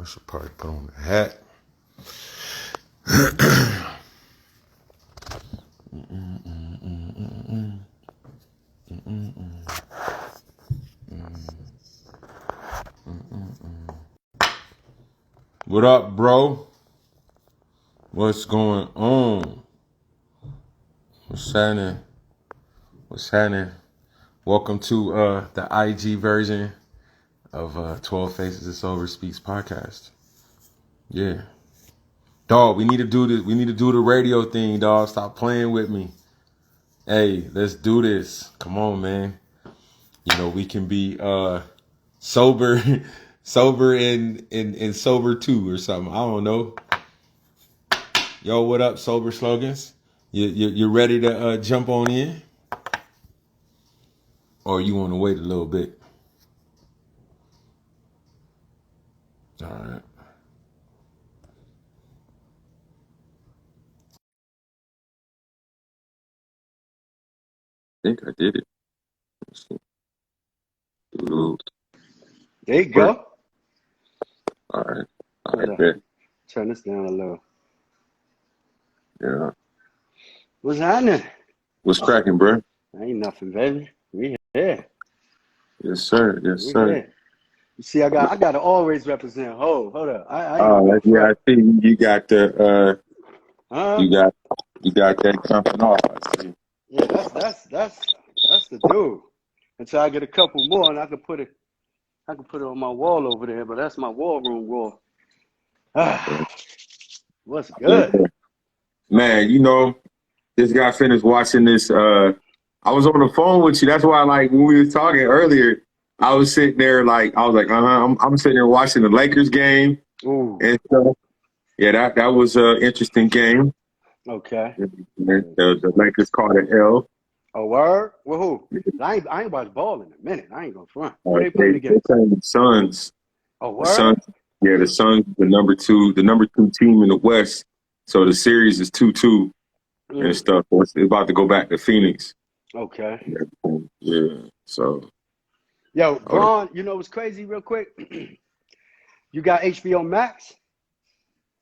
I should probably put on the hat. What up, bro? What's going on? What's happening? What's happening? Welcome to the IG version of 12 Faces of Sober Speaks podcast. Yeah. Dog, we need to do this. We need to do the radio thing, dog. Stop playing with me. Hey, let's do this. Come on, man. You know, we can be sober sober and sober too or something. I don't know. Yo, what up, sober slogans? You ready to jump on in? Or you want to wait a little bit? All right. I think I did it. Let's see. Ooh. There you go. All right. All right. Turn this down a little. Yeah. What's happening? What's cracking, bro? Ain't nothing, baby. We here. Yes, sir. Yes, We sir. here. You see, I got to always represent. Hold up. Yeah, I see you got the Huh? you got that jumping off. I see. Yeah, that's the dude. Until I get a couple more, and I can put it on my wall over there. But that's my war room wall. What's good? Man, you know, this guy finished watching this. I was on the phone with you. That's why, like, when we were talking earlier, I was sitting there, like, I was like, I'm sitting there watching the Lakers game. Ooh. And stuff. Yeah, that was an interesting game. Okay. The Lakers caught an L. A word? Well, who? I ain't watched ball in a minute. I ain't gonna front. Who they They playing against? playing the Suns. A word? The Suns. Yeah, the Suns, the number two team in the West. So the series is 2-2 and stuff. It's about to go back to Phoenix. Okay. Yeah. So. Yo, Braun, you know what's crazy real quick? You got HBO Max?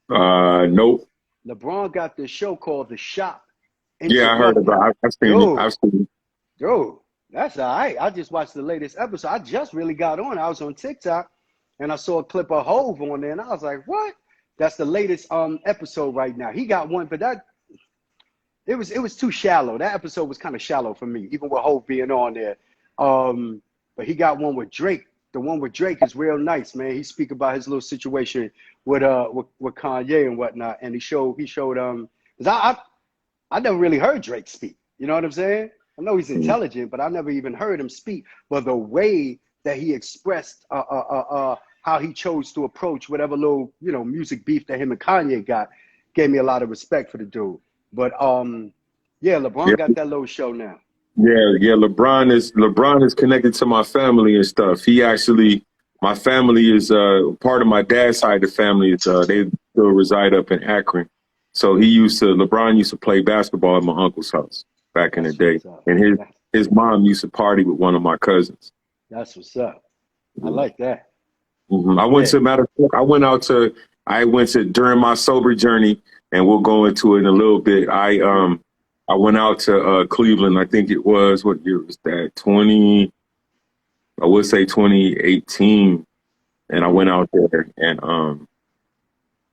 Nope. LeBron got this show called The Shop. Yeah, I heard about it. I've seen it. Dude, that's all right. I just watched the latest episode. I just really got on. I was on TikTok and I saw a clip of Hove on there and I was like, what? That's the latest episode right now. He got one, but it was too shallow. That episode was kind of shallow for me, even with Hove being on there. But he got one with Drake. The one with Drake is real nice, man. He speak about his little situation with Kanye and whatnot, and he showed because I never really heard Drake speak. You know what I'm saying? I know he's intelligent, but I never even heard him speak. But the way that he expressed how he chose to approach whatever little music beef that him and Kanye got gave me a lot of respect for the dude. But LeBron got that little show now. Yeah. LeBron is connected to my family and stuff. My family is part of my dad's side of the family. They still reside up in Akron. So LeBron used to play basketball at my uncle's house back in the day. And his mom used to party with one of my cousins. That's what's up. I like that. Mm-hmm. I went to during my sober journey, and we'll go into it in a little bit. I went out to Cleveland. I think it was, what year was that? 2018. And I went out there and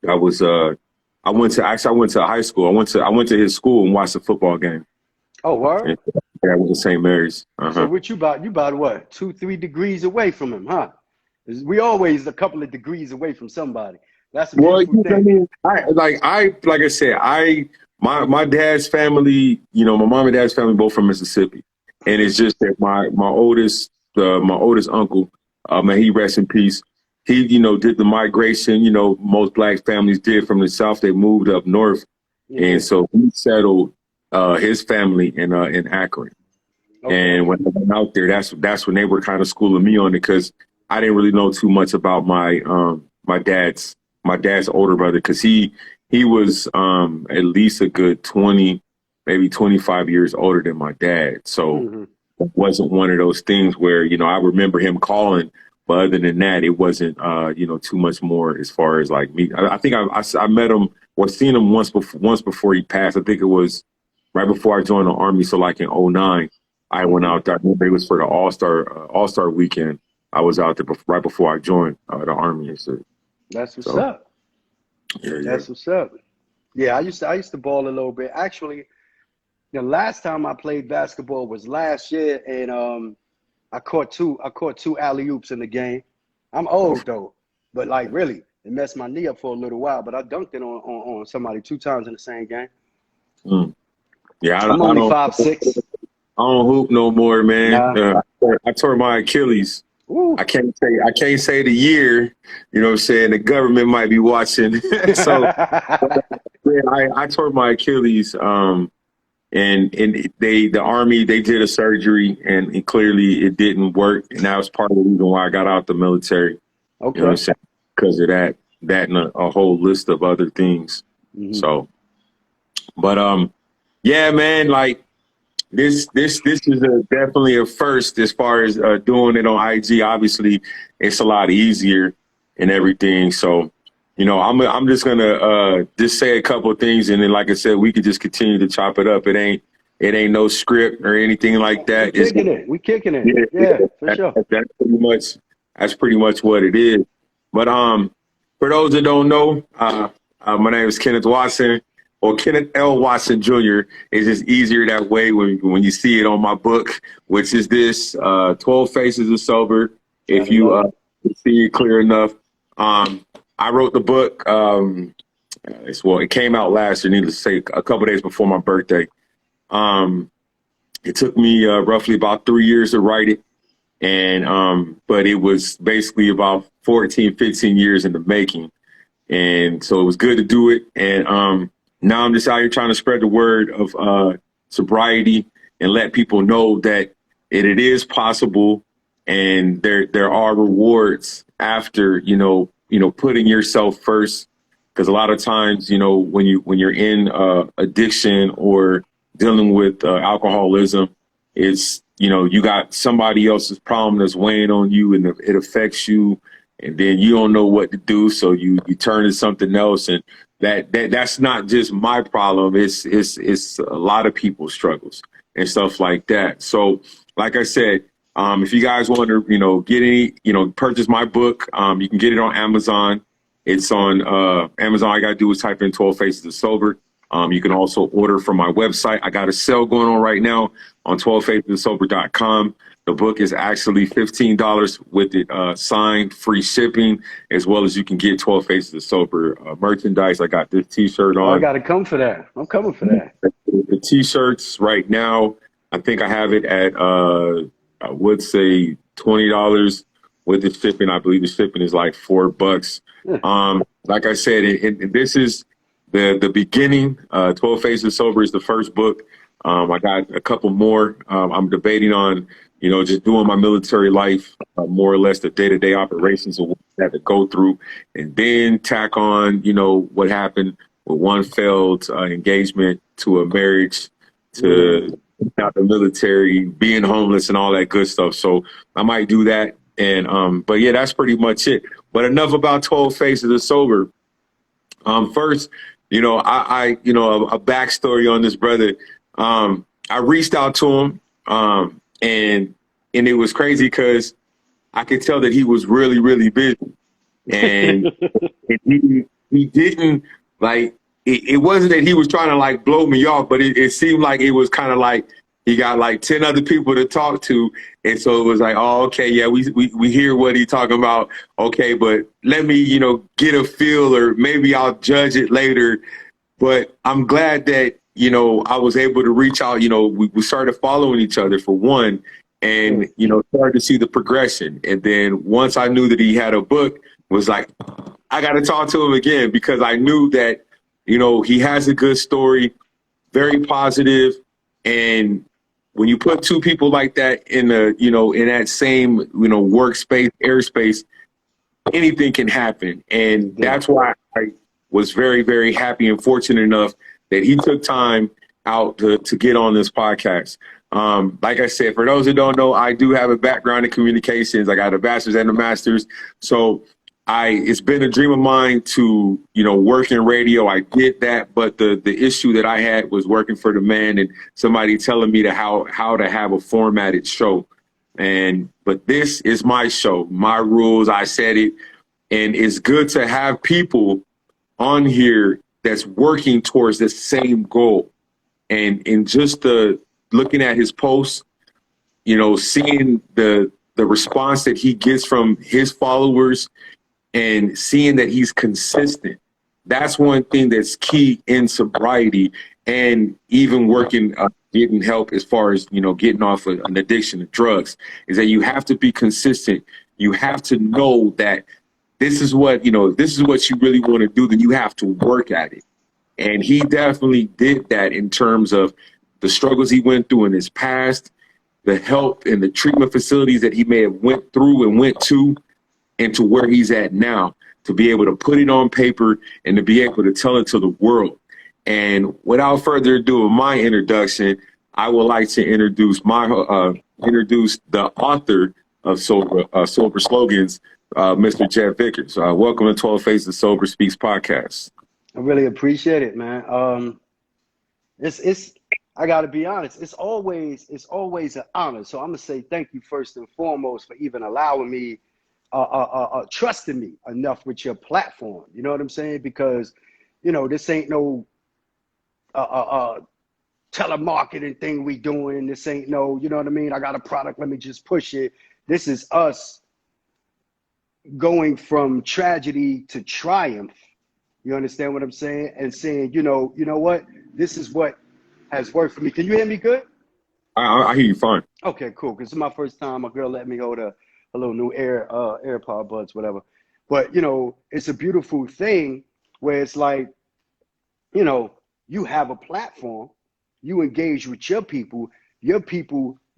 I went to high school. I went to his school and watched a football game. Oh, word? Yeah, I went to St. Mary's. So what you about what? 2-3 degrees away from him, huh? We always a couple of degrees away from somebody. That's a beautiful thing. My dad's family, my mom and dad's family both from Mississippi. And it's just that my oldest uncle, may he rest in peace. He, did the migration, most black families did from the South. They moved up north. Mm-hmm. And so he settled his family in Akron. Okay. And when I went out there, that's when they were kind of schooling me on it, because I didn't really know too much about my dad's older brother, because he was at least a good 20, maybe 25 years older than my dad. So it wasn't one of those things where, I remember him calling But other than that, it wasn't, too much more as far as like me. I think I met him or seen him once before he passed. I think it was right before I joined the Army. So like in '09, I went out there. I remember it was for the All-Star weekend. I was out there right before I joined the Army. So, That's what's up. Yeah. That's what's up. Yeah, I used to ball a little bit. Actually, the last time I played basketball was last year, and I caught two alley-oops in the game. I'm old though, but like really, it messed my knee up for a little while. But I dunked it on somebody 2 times in the same game. Yeah, I'm only 5'6". I don't hoop no more, man. Nah. I tore my Achilles. Ooh. I can't say the year. You know what I'm saying? The government might be watching. So yeah, I tore my Achilles. And the Army, they did a surgery, and clearly it didn't work, and that was part of the reason why I got out the military. Okay. You know what I'm saying? Because of that and a whole list of other things. Mm-hmm. So, but yeah, man, like this is definitely a first as far as doing it on IG. Obviously, it's a lot easier and everything. So, you know, I'm just gonna just say a couple of things, and then, like I said, we could just continue to chop it up. It ain't no script or anything like that. We kicking it. Yeah, for sure. That's pretty much what it is. But for those that don't know, my name is Kenneth Watson, or Kenneth L. Watson Jr. It's just easier that way when you see it on my book, which is this 12 Faces of Sober. If you see it clear enough. I wrote the book. It came out last year, needless to say, a couple of days before my birthday. It took me roughly about 3 years to write it. But it was basically about 14, 15 years in the making. And so it was good to do it. And now I'm just out here trying to spread the word of sobriety and let people know that it is possible, and there are rewards after, putting yourself first. Because a lot of times, when you're in addiction or dealing with alcoholism, it's, you got somebody else's problem that's weighing on you, and it affects you, and then you don't know what to do. So you turn to something else, and that's not just my problem. It's a lot of people's struggles and stuff like that. So, like I said, if you guys want to, get purchase my book, you can get it on Amazon. It's on Amazon. All you got to do is type in 12 Faces of Sober. You can also order from my website. I got a sale going on right now on 12facesofsober.com. The book is actually $15 with it signed, free shipping, as well as you can get 12 Faces of Sober merchandise. I got this T-shirt on. I got to come for that. I'm coming for that. The T-shirts right now, I think I have it at, I would say $20 with the shipping. I believe the shipping is like $4. Like I said, this is the beginning. 12 Faces Sober is the first book. I got a couple more. I'm debating on, just doing my military life, more or less the day-to-day operations of what I had to go through, and then tack on, what happened with one failed engagement to a marriage to out the military, being homeless and all that good stuff. So I might do that. And, but yeah, that's pretty much it. But enough about 12 Faces of Sober. First, a backstory on this brother. I reached out to him, and it was crazy because I could tell that he was really, really busy, and he didn't like. It wasn't that he was trying to like blow me off, but it seemed like it was kind of like he got like 10 other people to talk to. And so it was like, oh, okay, yeah, we hear what he's talking about. Okay, but let me, get a feel, or maybe I'll judge it later. But I'm glad that, I was able to reach out. We started following each other for one, and, started to see the progression. And then once I knew that he had a book, was like, I got to talk to him again, because I knew that, he has a good story, very positive. And when you put two people like that in in that same, workspace, airspace, anything can happen. And that's why I was very, very happy and fortunate enough that he took time out to get on this podcast. Like I said, for those who don't know, I do have a background in communications. I got a bachelor's and a master's. So it's been a dream of mine to, work in radio. I did that, but the issue that I had was working for the man and somebody telling me how to have a formatted show. But this is my show, my rules. I said it, and it's good to have people on here that's working towards the same goal. And just looking at his posts, seeing the response that he gets from his followers and seeing that he's consistent. That's one thing that's key in sobriety and even working, getting help as far as, getting off an addiction to drugs, is that you have to be consistent. You have to know that this is what you really want to do, then you have to work at it. And he definitely did that in terms of the struggles he went through in his past, the help and the treatment facilities that he may have went through and went to, and to where he's at now, to be able to put it on paper and to be able to tell it to the world. And without further ado, in my introduction, I would like to introduce the author of Sober Slogans, Mr. Jeff Vickers. Welcome to 12 Faces of Sober Speaks podcast. I really appreciate it, man. I got to be honest. It's always an honor. So I'm gonna say thank you first and foremost for even allowing me, trusting me enough with your platform. You know what I'm saying? Because, this ain't no telemarketing thing we doing. This ain't no, you know what I mean? I got a product, let me just push it. This is us going from tragedy to triumph. You understand what I'm saying? And saying, you know what? This is what has worked for me. Can you hear me good? I hear you fine. Okay, cool. Because it's my first time. My girl let me hold a little new AirPod buds, whatever. But, it's a beautiful thing where it's like, you have a platform, you engage with your people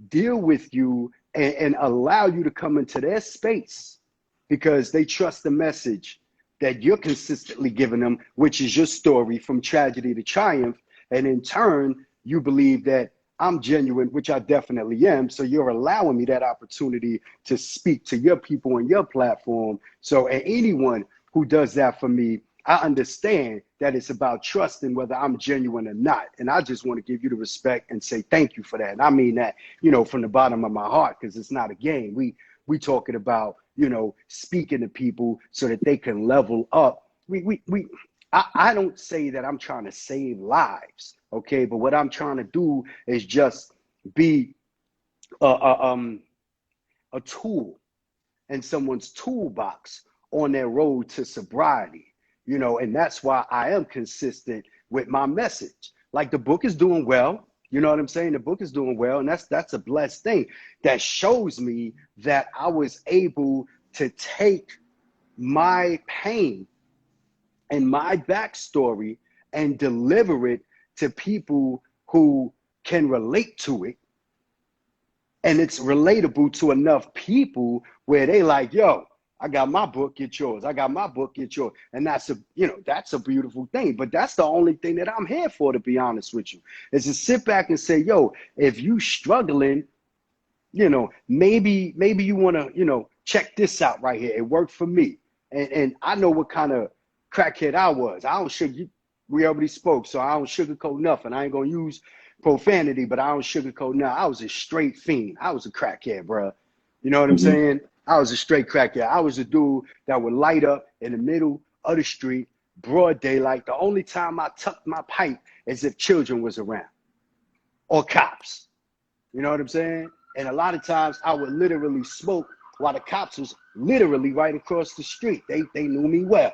deal with you and allow you to come into their space because they trust the message that you're consistently giving them, which is your story from tragedy to triumph. And in turn, you believe that I'm genuine, which I definitely am. So you're allowing me that opportunity to speak to your people on your platform. So anyone who does that for me, I understand that it's about trusting whether I'm genuine or not. And I just want to give you the respect and say thank you for that. And I mean that, from the bottom of my heart, because it's not a game. We talking about, speaking to people so that they can level up. I don't say that I'm trying to save lives, okay? But what I'm trying to do is just be a tool in someone's toolbox on their road to sobriety, and that's why I am consistent with my message. Like the book is doing well, you know what I'm saying? The book is doing well, and that's a blessed thing. That shows me that I was able to take my pain and my backstory and deliver it to people who can relate to it. And it's relatable to enough people where they like, yo, I got my book, get yours. I got my book, get yours. And that's a beautiful thing. But that's the only thing that I'm here for, to be honest with you, is to sit back and say, yo, if you struggling, maybe you want to, check this out right here. It worked for me. And I know what kind of crackhead I was. We already spoke, so I don't sugarcoat nothing. I ain't gonna use profanity, but I don't sugarcoat nothing. I was a straight fiend. I was a crackhead, bro. You know what I'm saying? I was a straight crackhead. I was a dude that would light up in the middle of the street, broad daylight. The only time I tucked my pipe is if children was around or cops. You know what I'm saying? And a lot of times I would literally smoke while the cops was literally right across the street. They knew me well.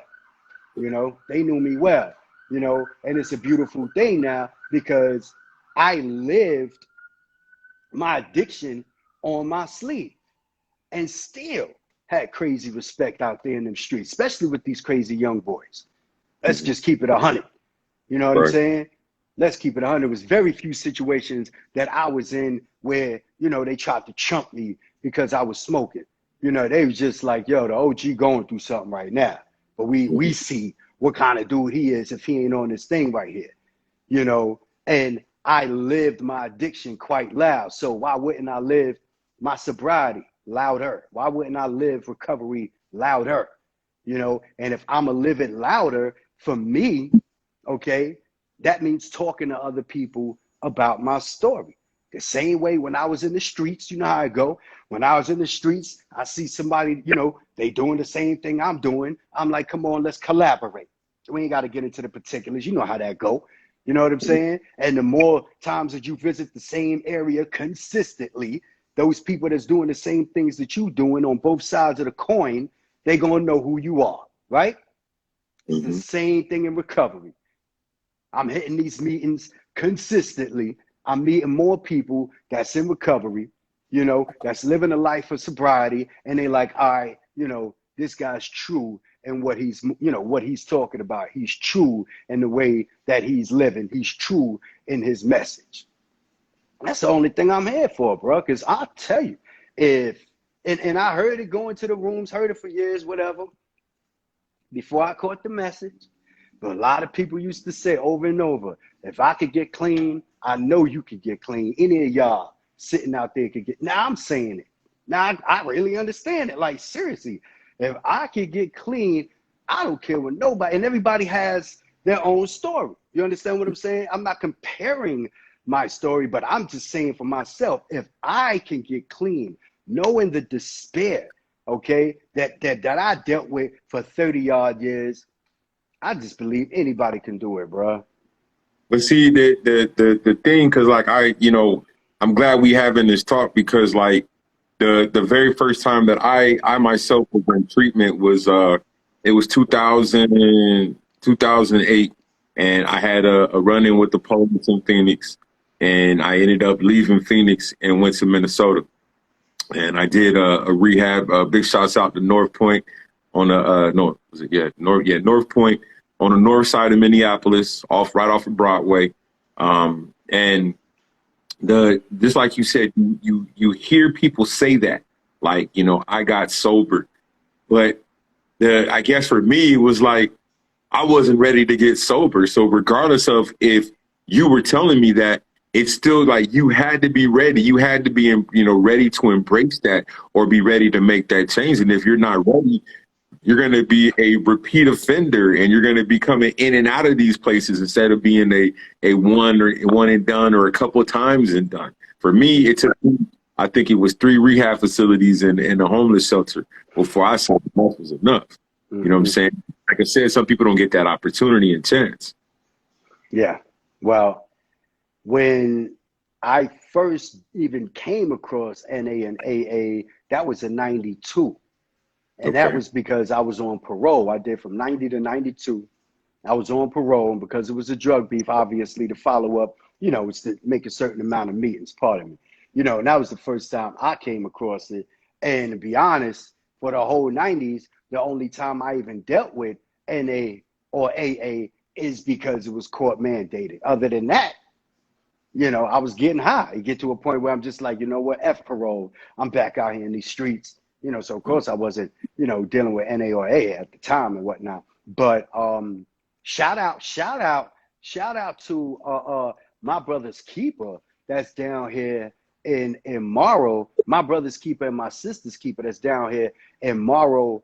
They knew me well, and it's a beautiful thing now because I lived my addiction on my sleeve and still had crazy respect out there in them streets, especially with these crazy young boys. Let's just keep it 100. You know what I'm saying? Let's keep it 100. There was very few situations that I was in where, they tried to chump me because I was smoking. They was just like, yo, the OG going through something right now. But we see what kind of dude he is if he ain't on this thing right here, and I lived my addiction quite loud. So why wouldn't I live my sobriety louder? Why wouldn't I live recovery louder? You know, and if I'm going to live it louder for me, okay, that means talking to other people about my story. The same way when I was in the streets, you know how I go. When I was in the streets, I see somebody, you know, they doing the same thing I'm doing. I'm like, come on, let's collaborate. We ain't got to get into the particulars. You know how that go. You know what I'm saying? And the more times that you visit the same area consistently, those people that's doing the same things that you doing on both sides of the coin, they going to know who you are, right? It's the same thing in recovery. I'm hitting these meetings consistently. I'm meeting more people that's in recovery, you know, that's living a life of sobriety. And they like, all right, you know, this guy's true in what he's, you know, what he's talking about. He's true in the way that he's living. He's true in his message. That's the only thing I'm here for, bro. Because I'll tell you, and I heard it going to the rooms, heard it for years, whatever, before I caught the message. But a lot of people used to say over and over, if I could get clean, I know you could get clean. Any of y'all sitting out there could get. Now I'm saying it. Now I really understand it. Like, seriously, if I could get clean, I don't care what nobody, and everybody has their own story. You understand what I'm saying? I'm not comparing my story, but I'm just saying for myself, if I can get clean, knowing the despair, okay, that I dealt with for 30 odd years, I just believe anybody can do it, bro. But see, the thing, because like I'm glad we having this talk, because like the very first time that I myself was in treatment was it was 2008, and I had a run-in with the police in Phoenix, and I ended up leaving Phoenix and went to Minnesota, and I did a rehab. Big shouts out to North Point on the North Point on the north side of Minneapolis, right off of Broadway, and just like you said, you hear people say that, like, you know, I got sober, but I guess for me it was like I wasn't ready to get sober. So regardless of if you were telling me that, it's still like you had to be ready. You had to be, you know, ready to embrace that or be ready to make that change. And if you're not ready, you're going to be a repeat offender, and you're going to be coming in and out of these places instead of being a one and done, or a couple of times and done. For me, it took, I think it was 3 rehab facilities and a homeless shelter before I said enough was enough. You know what I'm saying? Like I said, some people don't get that opportunity and chance. Yeah. Well, when I first even came across NA and AA, that was in 92. And that was because I was on parole. I did from 90 to 92. I was on parole, and because it was a drug beef, obviously, to follow up, you know, it's to make a certain amount of meetings, pardon me. You know, and that was the first time I came across it. And to be honest, for the whole 90s, the only time I even dealt with NA or AA is because it was court mandated. Other than that, you know, I was getting high. You get to a point where I'm just like, you know what, F parole. I'm back out here in these streets. You know, so of course I wasn't, you know, dealing with NA or AA at the time and whatnot. But shout out to my brother's keeper that's down here in Morrow. My brother's keeper and my sister's keeper that's down here in Morrow,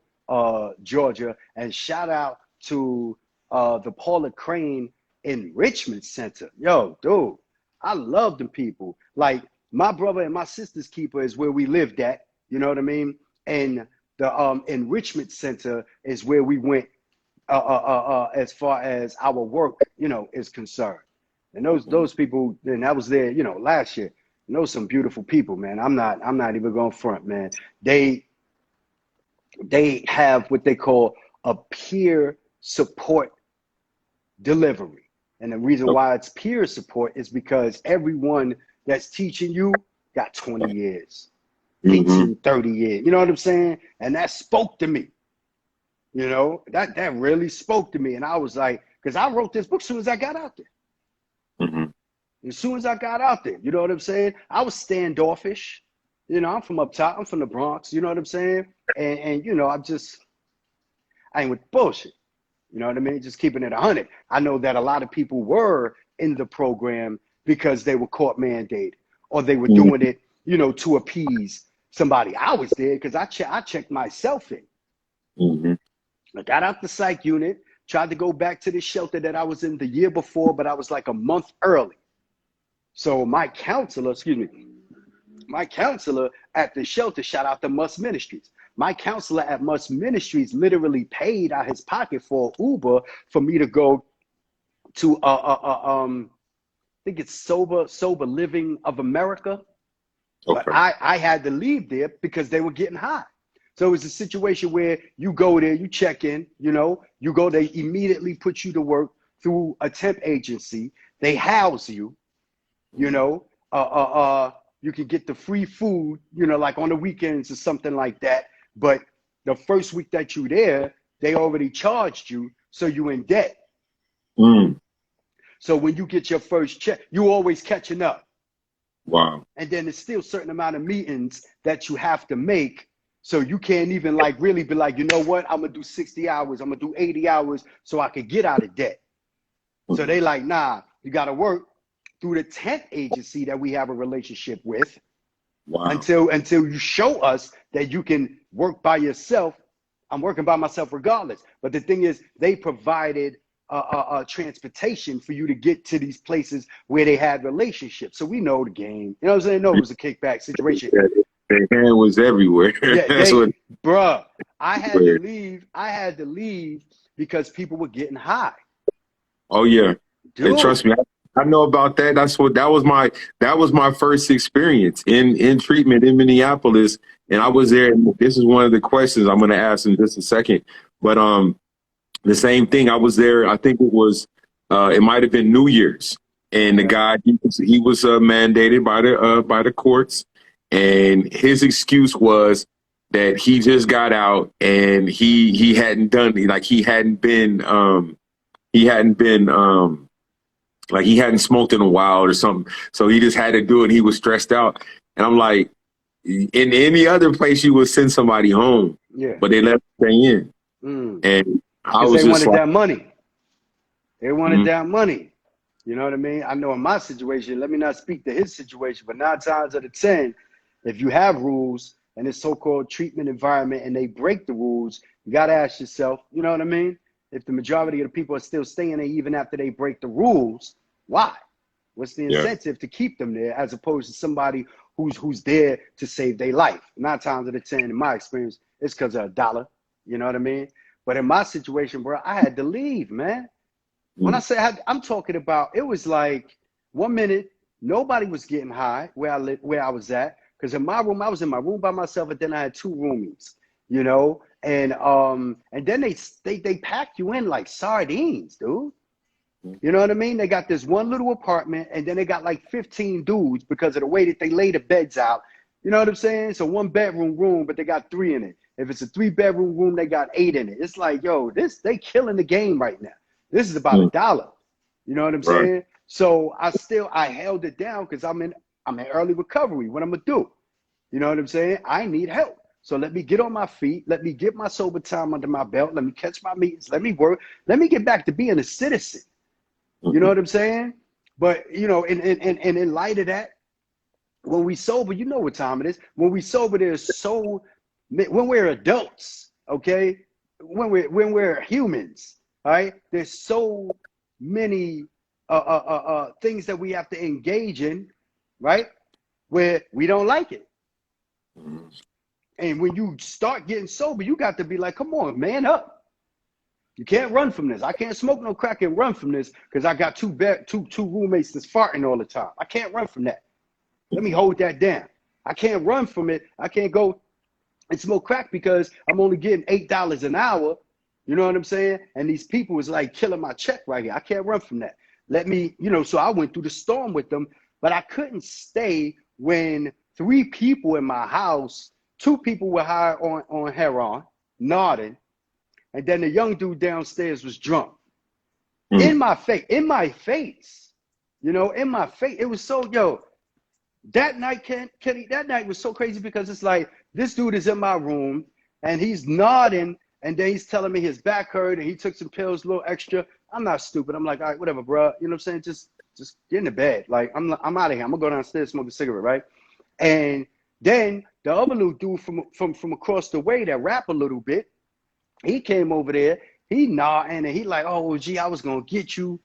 Georgia. And shout out to the Paula Crane Enrichment Center. Yo, dude, I love them people. Like, my brother and my sister's keeper is where we lived at. You know what I mean? And the enrichment center is where we went as far as our work, you know, is concerned. And those people, and I was there, you know, last year. You know, some beautiful people, man. I'm not even going front, man. They have what they call a peer support delivery. And the reason why it's peer support is because everyone that's teaching you got 20 years. 18, 30 years. You know what I'm saying? And that spoke to me. You know, that really spoke to me. And I was like, because I wrote this book as soon as I got out there. As soon as I got out there, you know what I'm saying? I was standoffish. You know, I'm from up top. I'm from the Bronx. You know what I'm saying? And you know, I ain't with bullshit. You know what I mean? Just keeping it 100. I know that a lot of people were in the program because they were court mandated or they were doing it, you know, to appease somebody. I was there because I checked myself in. Mm-hmm. I got out the psych unit, tried to go back to the shelter that I was in the year before, but I was like a month early. So my counselor at the shelter, shout out to Must Ministries. My counselor at Must Ministries literally paid out his pocket for Uber for me to go to I think it's Sober Living of America. Okay. But I had to leave there because they were getting high. So it was a situation where you go there, you check in, you know, you go, they immediately put you to work through a temp agency. They house you, you know, you can get the free food, you know, like on the weekends or something like that. But the first week that you're there, they already charged you, so you in debt. Mm. So when you get your first check, you always catching up. Wow. And then there's still a certain amount of meetings that you have to make. So you can't even like really be like, you know what, I'm gonna do 60 hours, I'm gonna do 80 hours so I could get out of debt. So they like, nah, you gotta work through the temp agency that we have a relationship with. Wow. Until you show us that you can work by yourself. I'm working by myself regardless. But the thing is, they provided transportation for you to get to these places where they had relationships. So we know the game. You know what I'm saying? No, it was a kickback situation. Their hand was everywhere. Yeah, bruh, I had Weird. to leave. I had to leave because people were getting high. Oh yeah. Dude. And trust me, I know about that. That was my first experience in treatment in Minneapolis. And I was there. And this is one of the questions I'm going to ask in just a second. But the same thing. I was there. I think it might have been New Year's, and the guy he was mandated by the courts, and his excuse was that he just got out and he hadn't done like he hadn't been like he hadn't smoked in a while or something. So he just had to do it. He was stressed out. And I'm like, in any other place, you would send somebody home, but they let him stay in. And I was they just wanted like, that money. They wanted that money. You know what I mean? I know in my situation, let me not speak to his situation, but 9 times out of 10, if you have rules and it's so-called treatment environment and they break the rules, you got to ask yourself, you know what I mean? If the majority of the people are still staying there even after they break the rules, why? What's the incentive to keep them there as opposed to somebody who's there to save their life? 9 times out of 10, in my experience, it's because of $1. You know what I mean? But in my situation, bro, I had to leave, man. When I say I'm talking about, it was like 1 minute, nobody was getting high where I was at. Because in my room, I was in my room by myself, and then I had 2 roomies, you know? And then they pack you in like sardines, dude. You know what I mean? They got this one little apartment, and then they got like 15 dudes because of the way that they lay the beds out. You know what I'm saying? It's a 1-bedroom room, but they got 3 in it. If it's a 3-bedroom room, they got 8 in it. It's like, yo, they killing the game right now. This is about $1. You know what I'm saying? So I held it down because I'm in early recovery. What I'm gonna do? You know what I'm saying? I need help. So let me get on my feet. Let me get my sober time under my belt. Let me catch my meetings. Let me work. Let me get back to being a citizen. You know what I'm saying? But, you know, and in light of that, when we sober, you know what time it is. When we sober, when we're adults, okay? When we're humans, all right? There's so many things that we have to engage in, right? Where we don't like it. And when you start getting sober, you got to be like, come on, man up. You can't run from this. I can't smoke no crack and run from this because I got two roommates that's farting all the time. I can't run from that. Let me hold that down. I can't run from it. I can't go and smoke crack because I'm only getting $8 an hour. You know what I'm saying? And these people is like killing my check right here. I can't run from that. Let me, you know, so I went through the storm with them, but I couldn't stay when 3 people in my house, 2 people were high on heroin, nodding. And then the young dude downstairs was drunk. In my face, you know, in my face. It was so, that night, Kenny, that night was so crazy because it's like, this dude is in my room and he's nodding and then he's telling me his back hurt and he took some pills, a little extra. I'm not stupid. I'm like, all right, whatever, bro. You know what I'm saying? Just just get in the bed. Like, I'm out of here. I'm gonna go downstairs, smoke a cigarette, right? And then the other little dude from across the way that rap a little bit, he came over there. He nodding and he like, oh, gee, I was gonna get you.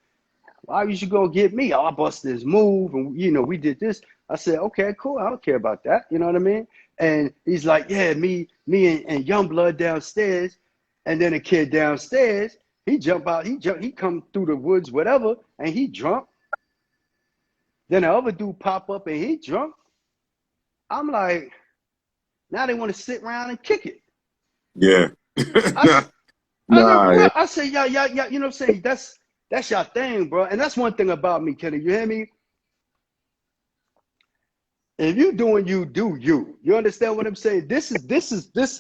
Why you should go get me? Oh, I bust this move, and we did this. I said, okay, cool. I don't care about that. You know what I mean? And he's like, yeah, me and Youngblood downstairs, and then a kid downstairs. He jump out. He come through the woods, whatever, and he drunk. Then the other dude pop up and he drunk. I'm like, now they want to sit around and kick it. Yeah. I say, yeah, you know what I'm saying? That's your thing, bro. And that's one thing about me, Kenny. You hear me? If you doing you, do you. You understand what I'm saying? This.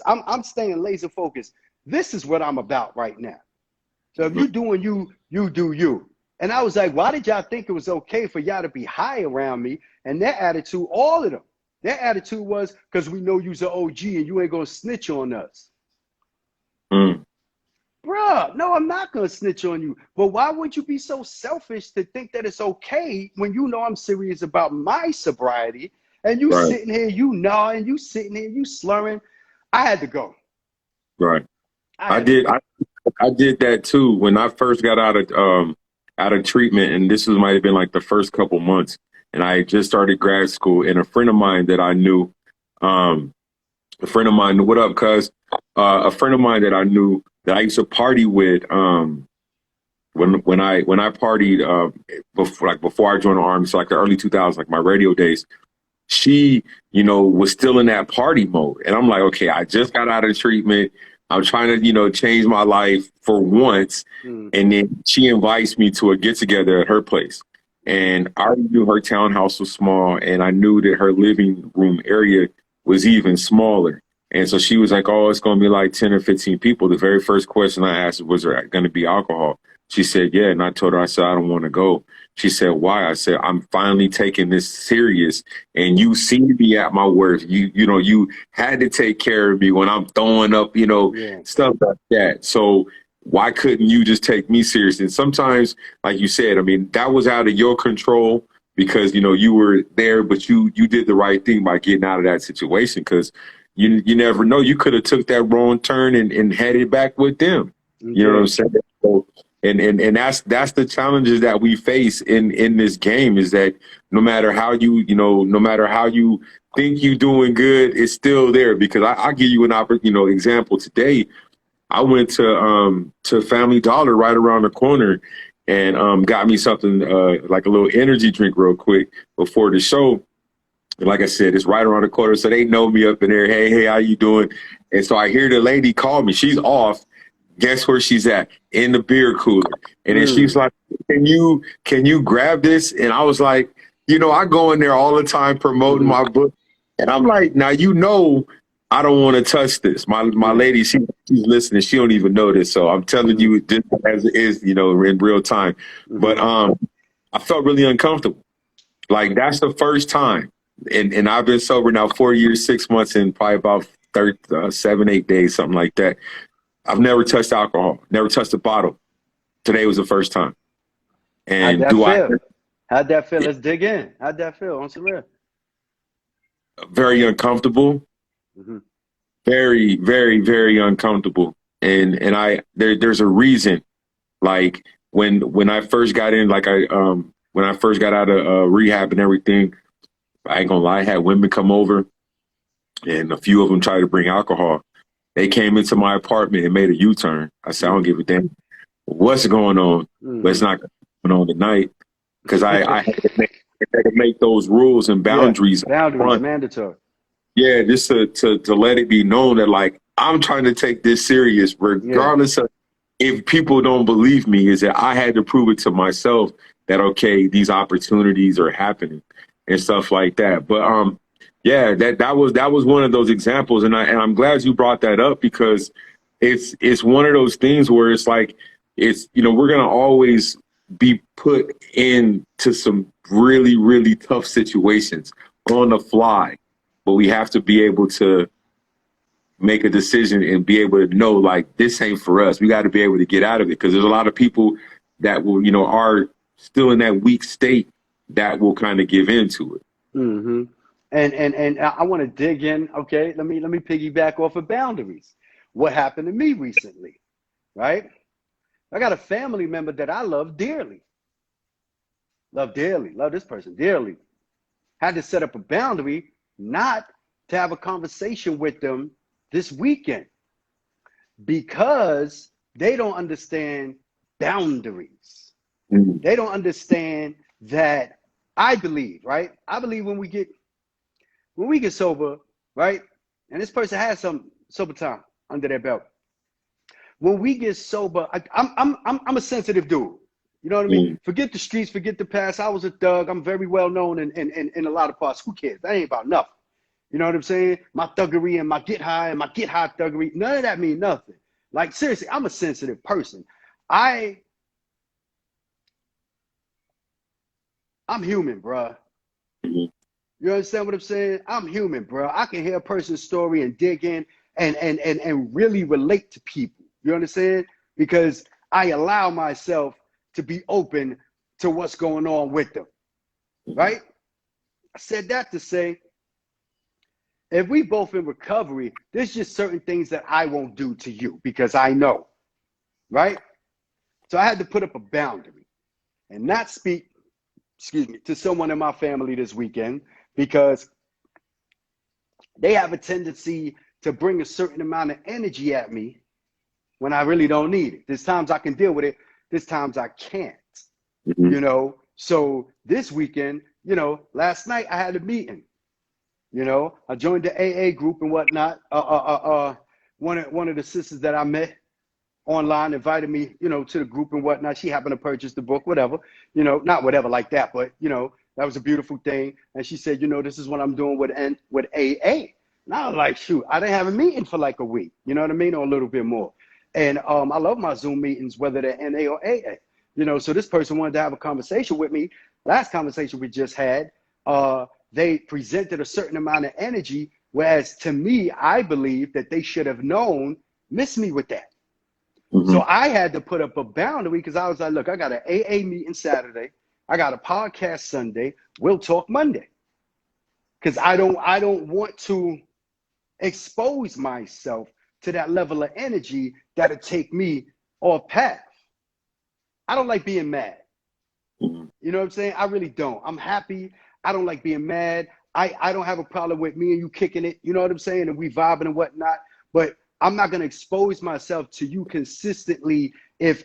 I'm staying laser focused. This is what I'm about right now. So if you doing you, you do you. And I was like, why did y'all think it was okay for y'all to be high around me? And their attitude, all of them, their attitude was, because we know you's an OG and you ain't gonna snitch on us. Bruh, no, I'm not gonna snitch on you. But why would you be so selfish to think that it's okay when you know I'm serious about my sobriety? And you sitting here, you gnawing, you sitting here, you slurring. I had to go. Right. I did that too when I first got out of treatment, and this might have been like the first couple months, and I just started grad school, and a friend of mine that I knew, what up, cuz? A friend of mine that I knew that I used to party with, when I partied before I joined the Army, so like the early 2000s, like my radio days, she, was still in that party mode. And I'm like, okay, I just got out of treatment. I'm trying to, change my life for once. And then she invites me to a get together at her place. And I already knew her townhouse was small, and I knew that her living room area was even smaller. And so she was like, oh, it's going to be like 10 or 15 people. The very first question I asked was there going to be alcohol? She said, yeah. And I told her, I said, I don't want to go. She said, why? I said, I'm finally taking this serious, and you seem to be at my worst. You had to take care of me when I'm throwing up, stuff like that. So why couldn't you just take me serious? And sometimes, like you said, I mean, that was out of your control because, you were there, but you did the right thing by getting out of that situation, because you never know. You could have took that wrong turn and headed back with them. You know what I'm saying? So, and that's the challenges that we face in this game, is that no matter how you think you're doing good, it's still there. Because I'll give you an example. Today, I went to Family Dollar right around the corner and got me something like a little energy drink real quick before the show. And like I said, it's right around the corner, so they know me up in there. Hey, how you doing? And so I hear the lady call me. She's off. Guess where she's at? In the beer cooler. And then she's like, can you grab this? And I was like, I go in there all the time promoting my book. And I'm like, now, I don't want to touch this. My lady, she's listening. She don't even know this. So I'm telling you just as it is, in real time. But I felt really uncomfortable. Like, that's the first time. And I've been sober now 4 years, 6 months, and probably about 7, 8 days, something like that. I've never touched alcohol, never touched a bottle. Today was the first time. And How'd that feel? Let's dig in. How'd that feel on some real? Very uncomfortable. Very, very, very uncomfortable. And there's a reason. Like when I first got in, when I first got out of rehab and everything, I ain't gonna lie, I had women come over, and a few of them tried to bring alcohol. They came into my apartment and made a U-turn. I said, I don't give a damn what's going on, but it's not going on tonight, because I had to make those rules and boundaries. Yeah, boundaries, mandatory. Yeah, just to let it be known that, like, I'm trying to take this serious, regardless of if people don't believe me, is that I had to prove it to myself that, okay, these opportunities are happening and stuff like that. But that was one of those examples, and I'm glad you brought that up, because it's one of those things where it's like, we're gonna always be put into some really, really tough situations on the fly, but we have to be able to make a decision and be able to know, like, this ain't for us. We got to be able to get out of it, because there's a lot of people that will, are still in that weak state, that will kind of give into it. Mm-hmm. And I want to dig in. Okay, let me piggyback off of boundaries. What happened to me recently, right? I got a family member that I love dearly. Love dearly. Love this person dearly. Had to set up a boundary not to have a conversation with them this weekend because they don't understand boundaries. Mhm. They don't understand that I believe, right? I believe when we get sober, right? And this person has some sober time under their belt. When we get sober, I'm a sensitive dude. You know what I mean? Mhm. Forget the streets, forget the past. I was a thug. I'm very well known in a lot of parts. Who cares? That ain't about nothing. You know what I'm saying? My thuggery and my get high thuggery, none of that mean nothing. Like seriously, I'm a sensitive person. I'm human, bruh. Mhm. You understand what I'm saying? I'm human, bro. I can hear a person's story and dig in and really relate to people. You understand? Because I allow myself to be open to what's going on with them. Right? I said that to say, if we both in recovery, there's just certain things that I won't do to you because I know. Right? So I had to put up a boundary and not speak, to someone in my family this weekend because they have a tendency to bring a certain amount of energy at me when I really don't need it. There's times I can deal with it. There's times I can't, Mhm. you know? So this weekend, last night I had a meeting, I joined the AA group and whatnot. One of the sisters that I met online invited me, to the group and whatnot. She happened to purchase the book, whatever, not whatever like that, but, that was a beautiful thing. And she said, this is what I'm doing with AA. And I was like, shoot, I didn't have a meeting for like a week, you know what I mean? Or a little bit more. And I love my Zoom meetings, whether they're NA or AA, so this person wanted to have a conversation with me. Last conversation we just had, they presented a certain amount of energy, whereas to me, I believe that they should have missed me with that. Mhm. So I had to put up a boundary because I was like, look, I got an AA meeting Saturday. I got a podcast Sunday. We'll talk Monday. Because I don't want to expose myself to that level of energy that'll take me off path. I don't like being mad. Mhm. You know what I'm saying? I really don't. I'm happy. I don't like being mad. I don't have a problem with me and you kicking it. You know what I'm saying? And we vibing and whatnot. But I'm not going to expose myself to you consistently if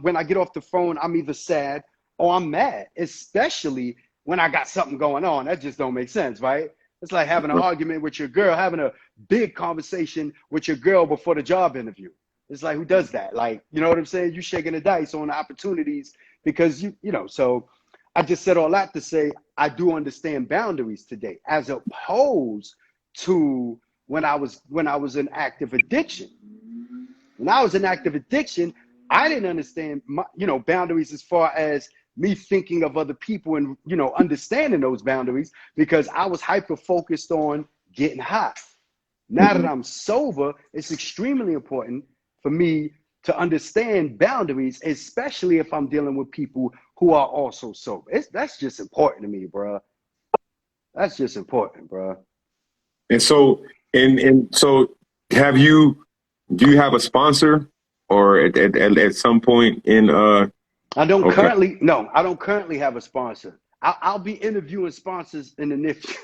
when I get off the phone, I'm either sad or I'm mad, especially when I got something going on. That just don't make sense, right? It's like having an argument with your girl, having a big conversation with your girl before the job interview. It's like, who does that? Like, you know what I'm saying? You shaking the dice on the opportunities because so I just said all that to say, I do understand boundaries today as opposed to when I was in active addiction. When I was in active addiction, I didn't understand boundaries as far as me thinking of other people and understanding those boundaries because I was hyper focused on getting high. Now that Mhm. I'm sober, it's extremely important for me to understand boundaries, especially if I'm dealing with people who are also sober. That's just important to me, bro. That's just important, bro. And so, and so, do you have a sponsor, or at some point in I don't okay, currently, no, I don't currently have a sponsor. I'll be interviewing sponsors in the near future.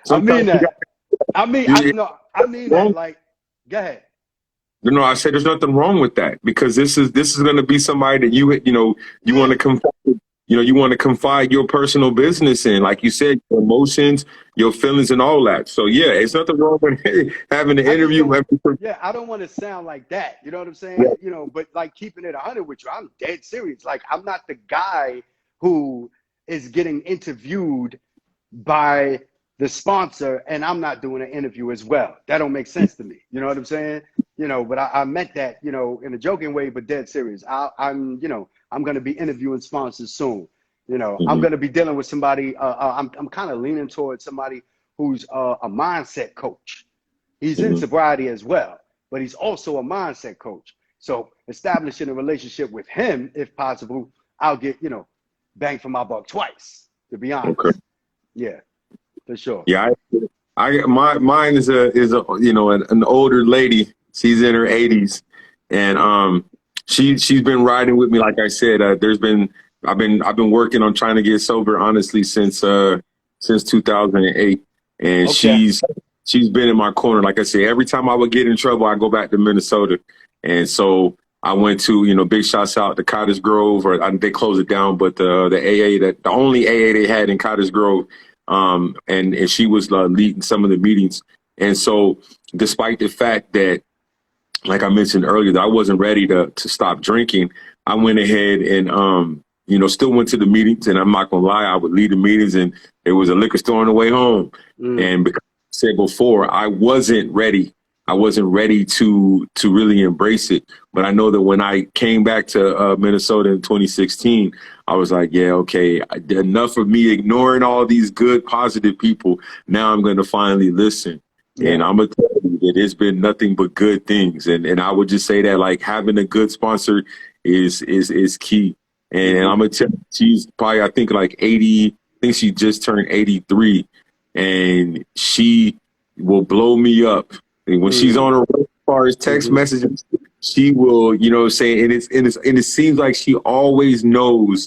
I mean sometimes you got that. I mean, you I mean that. wrong. Like, go ahead. No, I said there's nothing wrong with that because this is going to be somebody that you want Yeah. to confide, you want to confide your personal business in, like you said, your emotions, your feelings, and all that. So yeah, it's nothing wrong with having an I just interview. don't. Yeah, I don't want to sound like that. You know what I'm saying? But like keeping it 100 with you, I'm dead serious. Like I'm not the guy who is getting interviewed by the sponsor, and I'm not doing an interview as well. That don't make sense to me. You know what I'm saying? But I meant that, in a joking way, but dead serious. I'm going to be interviewing sponsors soon. I'm Mhm. going to be dealing with somebody. I'm kind of leaning towards somebody who's a mindset coach. He's in Mhm. sobriety as well, but he's also a mindset coach. So establishing a relationship with him, if possible, I'll get, bang for my buck twice, to be honest. Okay. Yeah, for sure. Yeah, mine is a an older lady. She's in her 80s, and she's been riding with me. Like I said, I've been working on trying to get sober, honestly, since 2008, and Okay. she's been in my corner. Like I said, every time I would get in trouble, I go back to Minnesota, and so I went to, big shouts out to Cottage Grove, or they closed it down, but the AA, the only AA they had in Cottage Grove. And she was leading some of the meetings. And so despite the fact that, like I mentioned earlier, that I wasn't ready to stop drinking, I went ahead and, still went to the meetings. And I'm not going to lie, I would lead the meetings, and there was a liquor store on the way home. And because I said before, I wasn't ready. I wasn't ready to really embrace it. But I know that when I came back to Minnesota in 2016, I was like, yeah, okay, enough of me ignoring all these good, positive people. Now I'm going to finally listen. Yeah. And I'm going to tell you that it's been nothing but good things. And I would just say that, like, having a good sponsor is key. And I'm going to tell you, she's probably, I think, like 80, I think she just turned 83. And she will blow me up. And when she's on her way, as far as text messages, she will, say, and it seems like she always knows,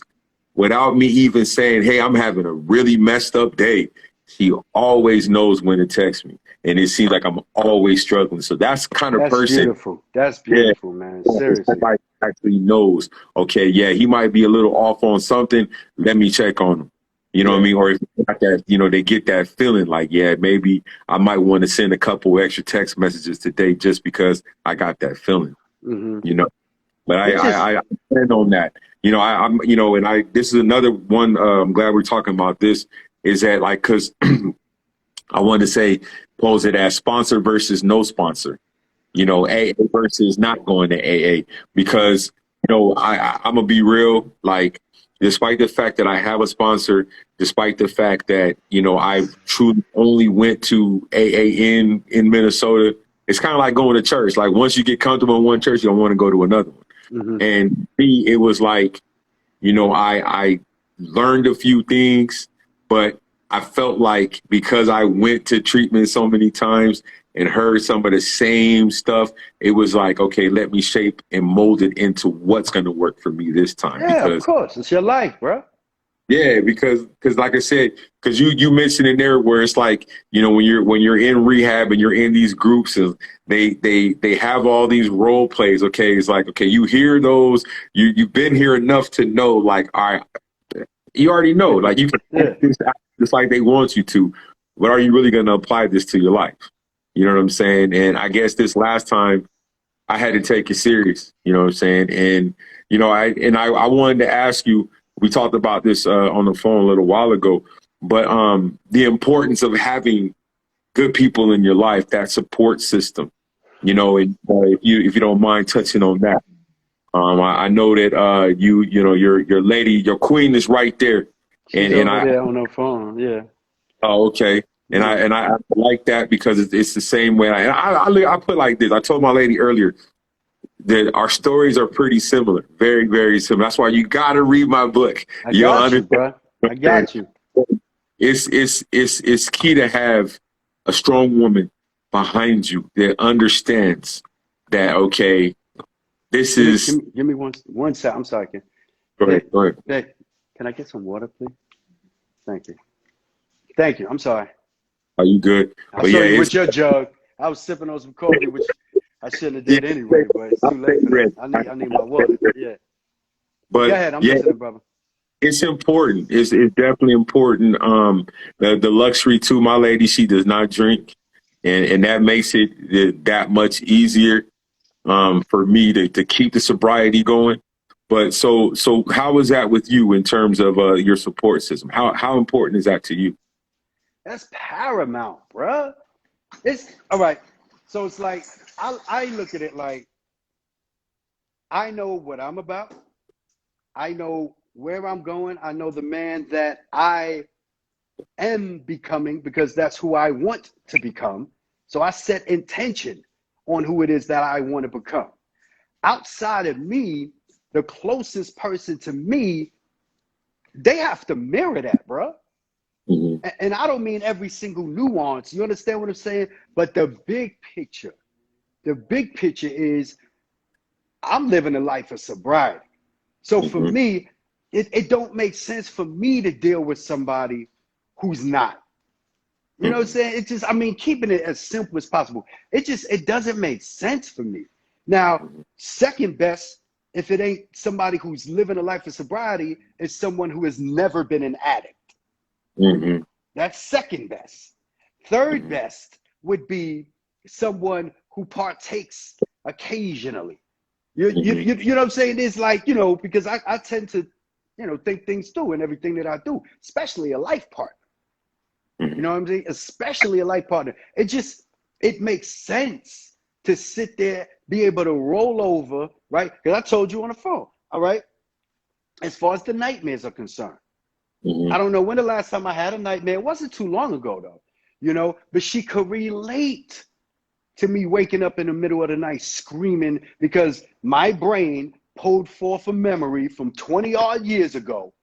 without me even saying, hey, I'm having a really messed up day. She always knows when to text me. And it seems like I'm always struggling. So that's the kind of person. Beautiful. That's beautiful, man. Seriously. Somebody actually knows, okay, yeah, he might be a little off on something. Let me check on him. You know what I mean? Or if that, they get that feeling like, yeah, maybe I might want to send a couple extra text messages today just because I got that feeling, But I stand on that. This is another one. I'm glad we're talking about this. Is that, like, because I wanted to say, pose it as sponsor versus no sponsor. AA versus not going to AA, because I'm gonna be real. Like, despite the fact that I have a sponsor, despite the fact that, I truly only went to AA in Minnesota, it's kind of like going to church. Like, once you get comfortable in one church, you don't want to go to another one. And me, it was like, I learned a few things, but I felt like because I went to treatment so many times and heard some of the same stuff, it was like, okay, let me shape and mold it into what's going to work for me this time. Yeah, of course. It's your life, bro. Yeah, because like I said, because you mentioned in there where it's like, when you're in rehab and you're in these groups, and they have all these role plays. Okay, it's like, okay, you hear those, you've been here enough to know, like, all right, you already know, like, you can this just like they want you to, but are you really going to apply this to your life? You know what I'm saying? And I guess this last time I had to take it serious. You know what I'm saying? And I wanted to ask you. We talked about this on the phone a little while ago, but the importance of having good people in your life, that support system, and if you don't mind touching on that. I know that your lady, your queen is right there. She's over there on her phone, yeah. Oh, okay. And I like that, because it's the same way. I put like this. I told my lady earlier that our stories are pretty similar, very, very similar. That's why you got to read my book. I got you, bro. I got you. It's key to have a strong woman behind you that understands that, okay, this is. Give me one sec. I'm sorry, Ken. Go ahead. Hey, can I get some water, please? Thank you. I'm sorry. Are you good? I saw you with your jug. I was sipping on some coffee, which I shouldn't have did anyway, but it's too late for that. I need my water. Yeah. But go ahead. I'm listening, brother. It's important. It's definitely important. The luxury too. My lady, she does not drink, and that makes it that much easier for me to keep the sobriety going. But so how is that with you in terms of your support system? How important is that to you? That's paramount, bruh. It's all right. So it's like, I look at it like, I know what I'm about. I know where I'm going. I know the man that I am becoming, because that's who I want to become. So I set intention on who it is that I want to become. outside of me, the closest person to me, they have to mirror that, bro. And I don't mean every single nuance. You understand what I'm saying? But the big picture is I'm living a life of sobriety. So for me, it don't make sense for me to deal with somebody who's not. You know what I'm saying? It's just, I mean, keeping it as simple as possible. It doesn't make sense for me. Now, second best, if it ain't somebody who's living a life of sobriety, is someone who has never been an addict. That's second best. Third best would be someone who partakes occasionally. You know what I'm saying? It's like, you know, because I tend to, you know, think things through in everything that I do, especially a life partner. You know what I'm saying? Especially a life partner. It makes sense to sit there, be able to roll over, right? Because I told you on the phone, all right? As far as the nightmares are concerned, I don't know when the last time I had a nightmare. It wasn't too long ago, though, you know, but she could relate to me waking up in the middle of the night screaming because my brain pulled forth a memory from 20 odd years ago.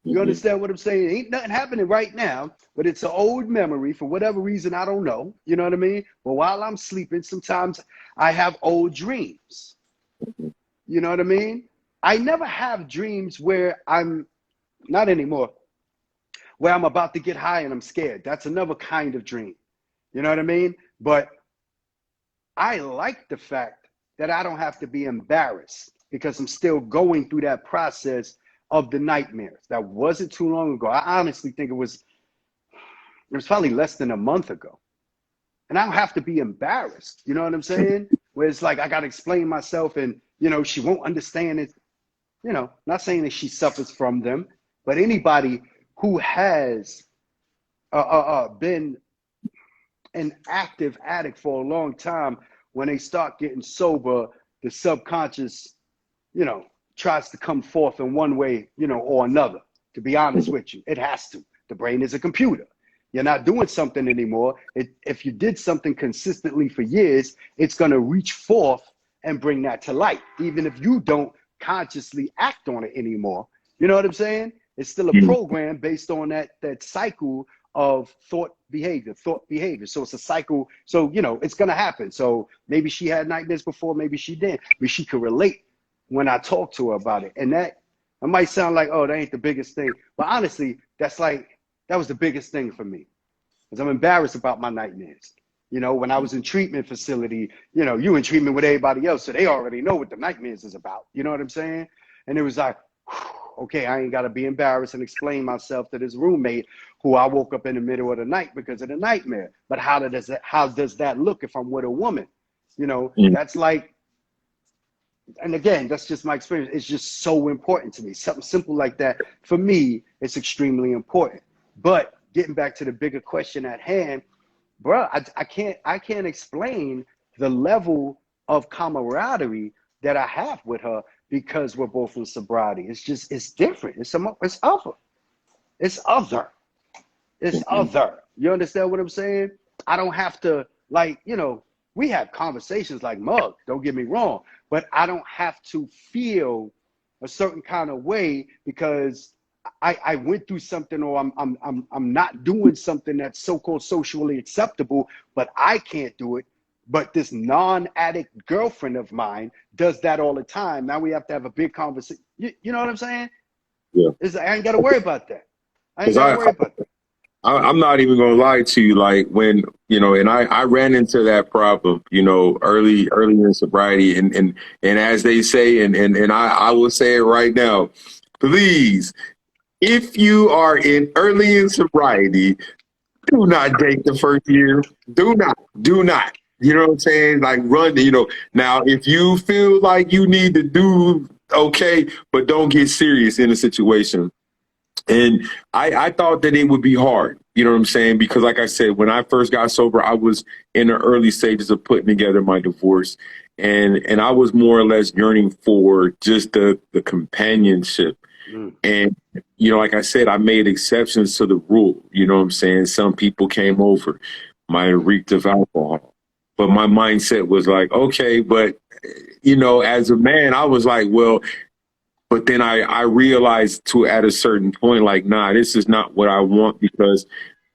You understand what I'm saying? Ain't nothing happening right now, but it's an old memory for whatever reason, I don't know. You know what I mean? But while I'm sleeping, sometimes I have old dreams. You know what I mean? I never have dreams where I'm, not anymore, where I'm about to get high and I'm scared. That's another kind of dream. You know what I mean? But I like the fact that I don't have to be embarrassed because I'm still going through that process of the nightmares. That wasn't too long ago. I honestly think it was probably less than a month ago. And I don't have to be embarrassed. You know what I'm saying? Where it's like, I got to explain myself and, you know, she won't understand it. You know, not saying that she suffers from them, but anybody who has been an active addict for a long time, when they start getting sober, the subconscious, you know, tries to come forth in one way, you know, or another. To be honest with you, it has to. The brain is a computer. You're not doing something anymore. If you did something consistently for years, it's going to reach forth and bring that to light, even if you don't consciously act on it anymore. You know what I'm saying? It's still a program based on that cycle of thought behavior. So it's a cycle. So, you know, it's going to happen. So maybe she had nightmares before, maybe she didn't, but she could relate when I talk to her about it. And that might sound like, oh, that ain't the biggest thing. But honestly, that was the biggest thing for me, because I'm embarrassed about my nightmares. You know, when I was in treatment facility, you know, you in treatment with everybody else, so they already know what the nightmares is about. You know what I'm saying? And it was like, okay, I ain't got to be embarrassed and explain myself to this roommate who I woke up in the middle of the night because of the nightmare. But how does that look if I'm with a woman? You know, that's like, and again, that's just my experience. It's just so important to me. Something simple like that, for me, it's extremely important. But getting back to the bigger question at hand, bro, I can't explain the level of camaraderie that I have with her because we're both in sobriety. It's different. It's other. You understand what I'm saying? I don't have to, like, you know, we have conversations like mug, don't get me wrong, but I don't have to feel a certain kind of way because I went through something, or I'm not doing something that's so-called socially acceptable, but I can't do it. But this non-addict girlfriend of mine does that all the time. Now we have to have a big conversation. You know what I'm saying? Yeah. I ain't got to worry about that. I'm not even gonna lie to you. Like, when, you know, and I ran into that problem, you know, early in sobriety, and as they say, and I will say it right now, please, if you are early in sobriety, do not date the first year. Do not. You know what I'm saying? Like, run. You know, now if you feel like you need to do okay, but don't get serious in a situation. And I thought that it would be hard, you know what I'm saying? Because like I said, when I first got sober, I was in the early stages of putting together my divorce. And I was more or less yearning for just the companionship. And, you know, like I said, I made exceptions to the rule. You know what I'm saying? Some people came over, might have reeked of alcohol. But my mindset was like, okay, but you know, as a man, I was like, well, but then I realized at a certain point, like, nah, this is not what I want, because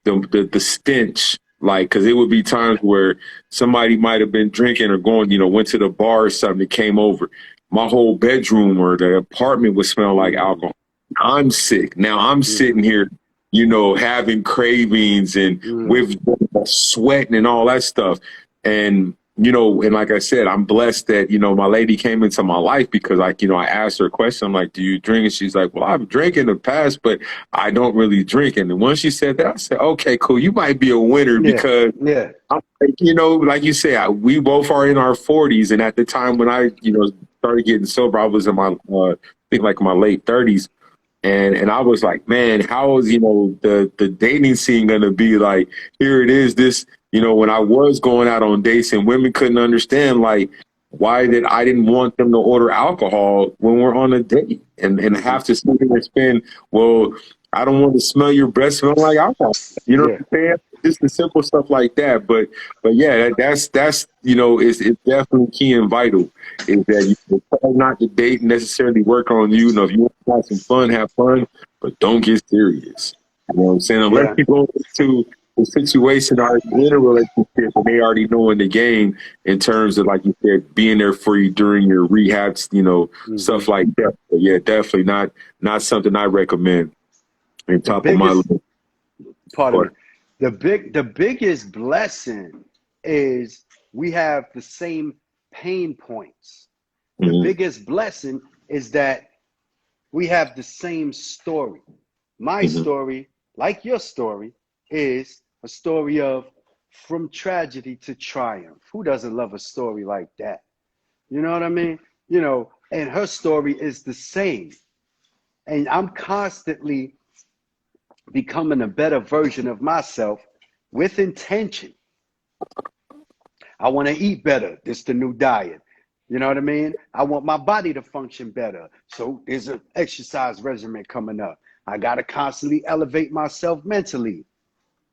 the stench, like, because it would be times where somebody might have been drinking or going, you know, went to the bar or something, that came over. My whole bedroom or the apartment would smell like alcohol. I'm sick. Now I'm sitting here, you know, having cravings and with sweating and all that stuff. And, you know, and like I said, I'm blessed that, you know, my lady came into my life, because, like, you know, I asked her a question. I'm like, do you drink? And she's like, well, I've drank in the past, but I don't really drink. And then once she said that, I said, okay, cool. You might be a winner, because I'm like, you know, like you say, we both are in our 40s. And at the time when I, you know, started getting sober, I was in my, I think like my late 30s. And I was like, man, how is, you know, the dating scene going to be like? Here it is, this, you know, when I was going out on dates, and women couldn't understand, like, why I didn't want them to order alcohol when we're on a date, and have to sit here and spend, well, I don't want to smell your breath smell like alcohol. You know what I'm saying? Just the simple stuff like that. But yeah, that's you know, it's definitely key and vital, is that you try not to date necessarily work on you. You know, if you want to have some fun, have fun, but don't get serious. You know what I'm saying? Unless people go to the situation are in a relationship and they already know in the game, in terms of, like you said, being there for you during your rehabs, you know, stuff like that. But yeah, definitely not something I recommend. On top of my list. Pardon me. The biggest blessing is we have the same pain points. The biggest blessing is that we have the same story. My story, like your story, is a story of from tragedy to triumph. Who doesn't love a story like that? You know what I mean? You know, and her story is the same. And I'm constantly becoming a better version of myself with intention. I want to eat better. This is the new diet. You know what I mean? I want my body to function better. So there's an exercise regimen coming up. I got to constantly elevate myself mentally.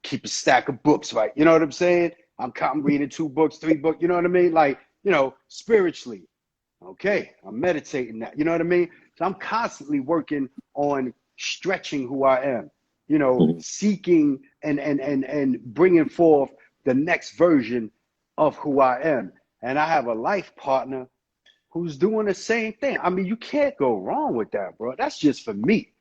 Keep a stack of books, right? You know what I'm saying? I'm reading 2 books, 3 books. You know what I mean? Like, you know, spiritually. Okay, I'm meditating that. You know what I mean? So I'm constantly working on stretching who I am. You know, seeking and bringing forth the next version of who I am. And I have a life partner who's doing the same thing. I mean, you can't go wrong with that, bro. That's just for me.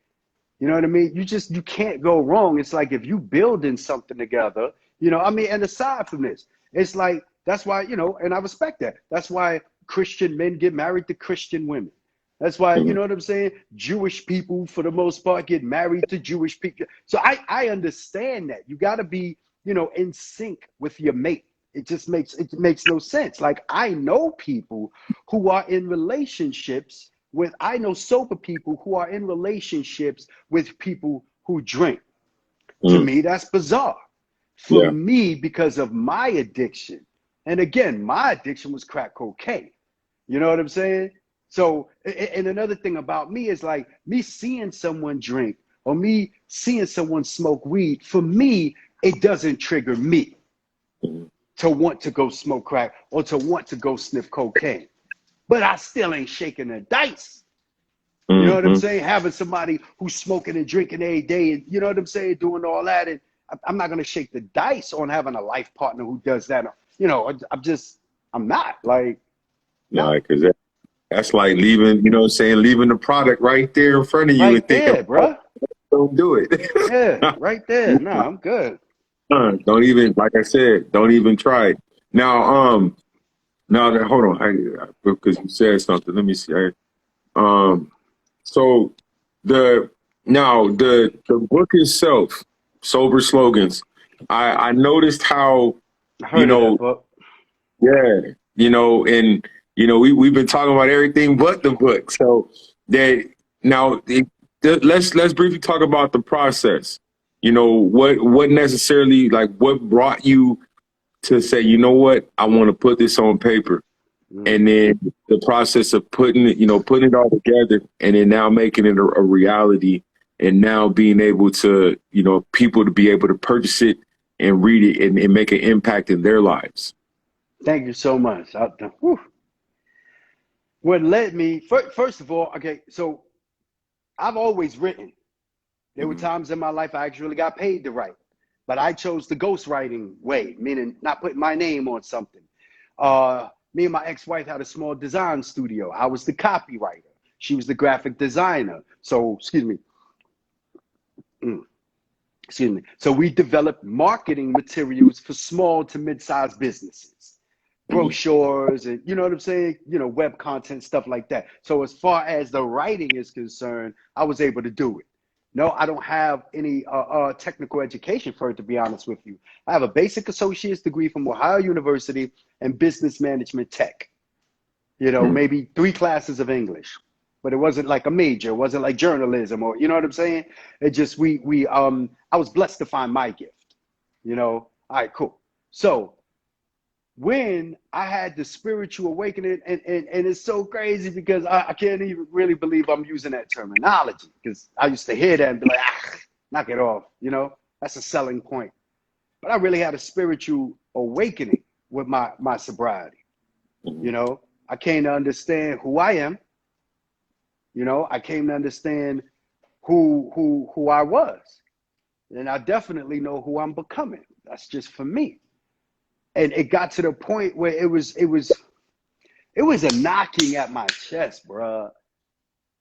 You know what I mean? You can't go wrong. It's like if you building something together, you know, I mean, and aside from this, it's like, that's why, you know, and I respect that. That's why Christian men get married to Christian women. That's why, you know what I'm saying? Jewish people, for the most part, get married to Jewish people. So I understand that. You got to be, you know, in sync with your mate. It makes no sense. Like, I know people who are in relationships with, I know sober people who are in relationships with people who drink. To me, that's bizarre. For me, because of my addiction. And again, my addiction was crack cocaine. You know what I'm saying? So, and another thing about me is, like, me seeing someone drink or me seeing someone smoke weed, for me, it doesn't trigger me to want to go smoke crack or to want to go sniff cocaine. But I still ain't shaking the dice. You know what I'm saying? Having somebody who's smoking and drinking every day, and you know what I'm saying, doing all that. And I'm not going to shake the dice on having a life partner who does that. You know, I'm not. Like, no, because that's like leaving, you know what I'm saying, leaving the product right there in front of you. Right there, bro. Don't do it. Yeah, right there. No, I'm good. Don't even, like I said, don't even try it. Now, hold on, because you said something. Let me see. So the book itself, Sober Slogans, I noticed how, you know, you know, and you know, we've been talking about everything but the book. So that now let's briefly talk about the process. You know, what necessarily, like, what brought you to say, you know what, I want to put this on paper. And then the process of putting it all together, and then now making it a reality, and now being able to, you know, people to be able to purchase it and read it and make an impact in their lives. Thank you so much. what led me, first of all, okay, so I've always written. There were times in my life I actually got paid to write, but I chose the ghostwriting way, meaning not putting my name on something. Me and my ex-wife had a small design studio. I was the copywriter. She was the graphic designer. So, excuse me. So we developed marketing materials for small to mid-sized businesses, brochures, and you know what I'm saying? You know, web content, stuff like that. So as far as the writing is concerned, I was able to do it. No, I don't have any technical education for it, to be honest with you. I have a basic associate's degree from Ohio University in business management tech. You know, maybe 3 classes of English, but it wasn't like a major. It wasn't like journalism or, you know what I'm saying? It just, I was blessed to find my gift, you know? All right, cool. So when I had the spiritual awakening, and it's so crazy because I can't even really believe I'm using that terminology, because I used to hear that and be like, knock it off, you know, that's a selling point. But I really had a spiritual awakening with my sobriety. You know, I came to understand who I am. You know, I came to understand who I was. And I definitely know who I'm becoming. That's just for me. And it got to the point where it was a knocking at my chest, bruh.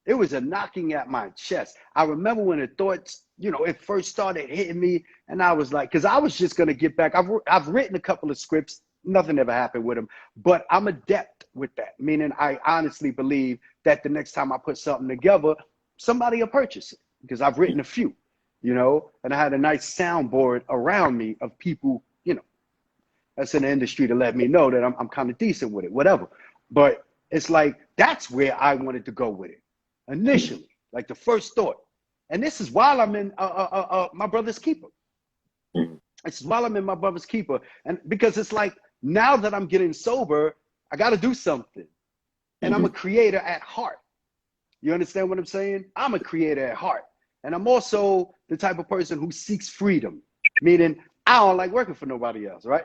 It was a knocking at my chest. I remember when the thoughts, you know, it first started hitting me, and I was like, because I was just gonna get back. I've written a couple of scripts, nothing ever happened with them, but I'm adept with that. Meaning, I honestly believe that the next time I put something together, somebody will purchase it because I've written a few, you know, and I had a nice soundboard around me of people, you know, that's in the industry to let me know that I'm kind of decent with it, whatever. But it's like, that's where I wanted to go with it initially, like the first thought. And this is while I'm in my brother's keeper. This is while I'm in my brother's keeper. And because it's like, now that I'm getting sober, I got to do something. And I'm a creator at heart. You understand what I'm saying? I'm a creator at heart. And I'm also the type of person who seeks freedom, meaning I don't like working for nobody else, right?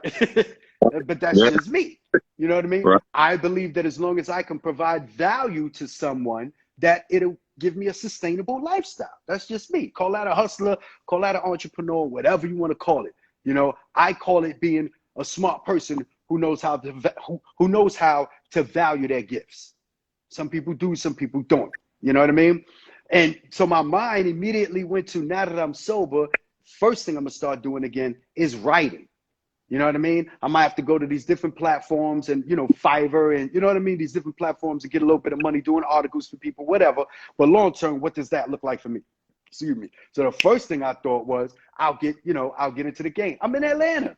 But that's just me. You know what I mean? Right. I believe that as long as I can provide value to someone, that it'll give me a sustainable lifestyle. That's just me. Call that a hustler, call that an entrepreneur, whatever you want to call it. You know, I call it being a smart person who knows how to value their gifts. Some people do, some people don't. You know what I mean? And so my mind immediately went to, now that I'm sober, first thing I'm gonna start doing again is writing. You know what I mean? I might have to go to these different platforms and, you know, Fiverr and, you know what I mean? These different platforms and get a little bit of money doing articles for people, whatever. But long term, what does that look like for me? Excuse me. So the first thing I thought was, I'll get into the game. I'm in Atlanta.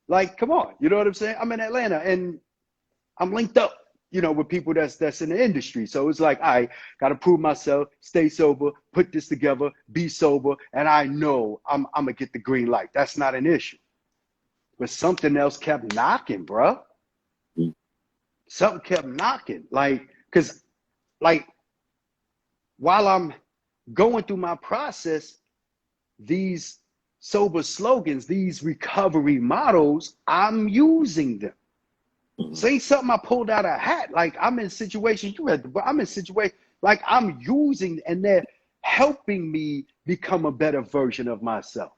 Like, come on. You know what I'm saying? I'm in Atlanta and I'm linked up, you know, with people that's in the industry. So it's like, I got to prove myself, stay sober, put this together, be sober. And I know I'm going to get the green light. That's not an issue. But something else kept knocking, bro. Something kept knocking. Like, because, like, while I'm going through my process, these sober slogans, these recovery models, I'm using them. This ain't something I pulled out of a hat. Like, I'm in situations, I'm in situations, like, I'm using, and they're helping me become a better version of myself.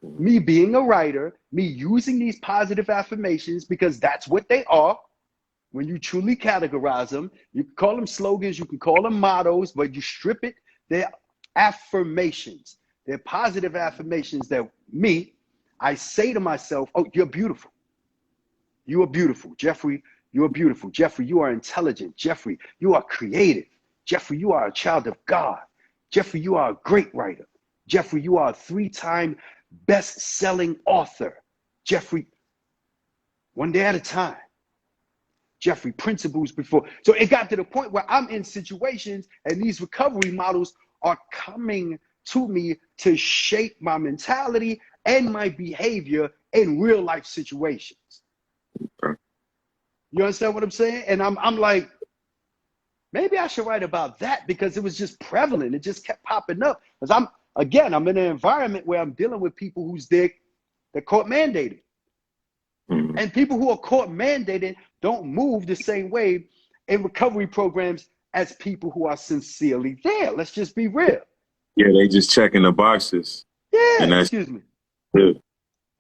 Me being a writer, me using these positive affirmations, because that's what they are. When you truly categorize them, you can call them slogans, you can call them mottos, but you strip it, they're affirmations. They're positive affirmations that I say to myself, oh, you're beautiful. You are beautiful. Jeffrey, you are beautiful. Jeffrey, you are intelligent. Jeffrey, you are creative. Jeffrey, you are a child of God. Jeffrey, you are a great writer. Jeffrey, you are a 3-time best-selling author. Jeffrey, one day at a time. Jeffrey, principles before. So it got to the point where I'm in situations and these recovery models are coming to me to shape my mentality and my behavior in real life situations. You understand what I'm saying? And I'm like, maybe I should write about that, because it was just prevalent. It just kept popping up. Because I'm in an environment where I'm dealing with people whose they're court mandated. And people who are court mandated don't move the same way in recovery programs as people who are sincerely there. Let's just be real. Yeah, they just checking the boxes. Yeah, And that's excuse me. it.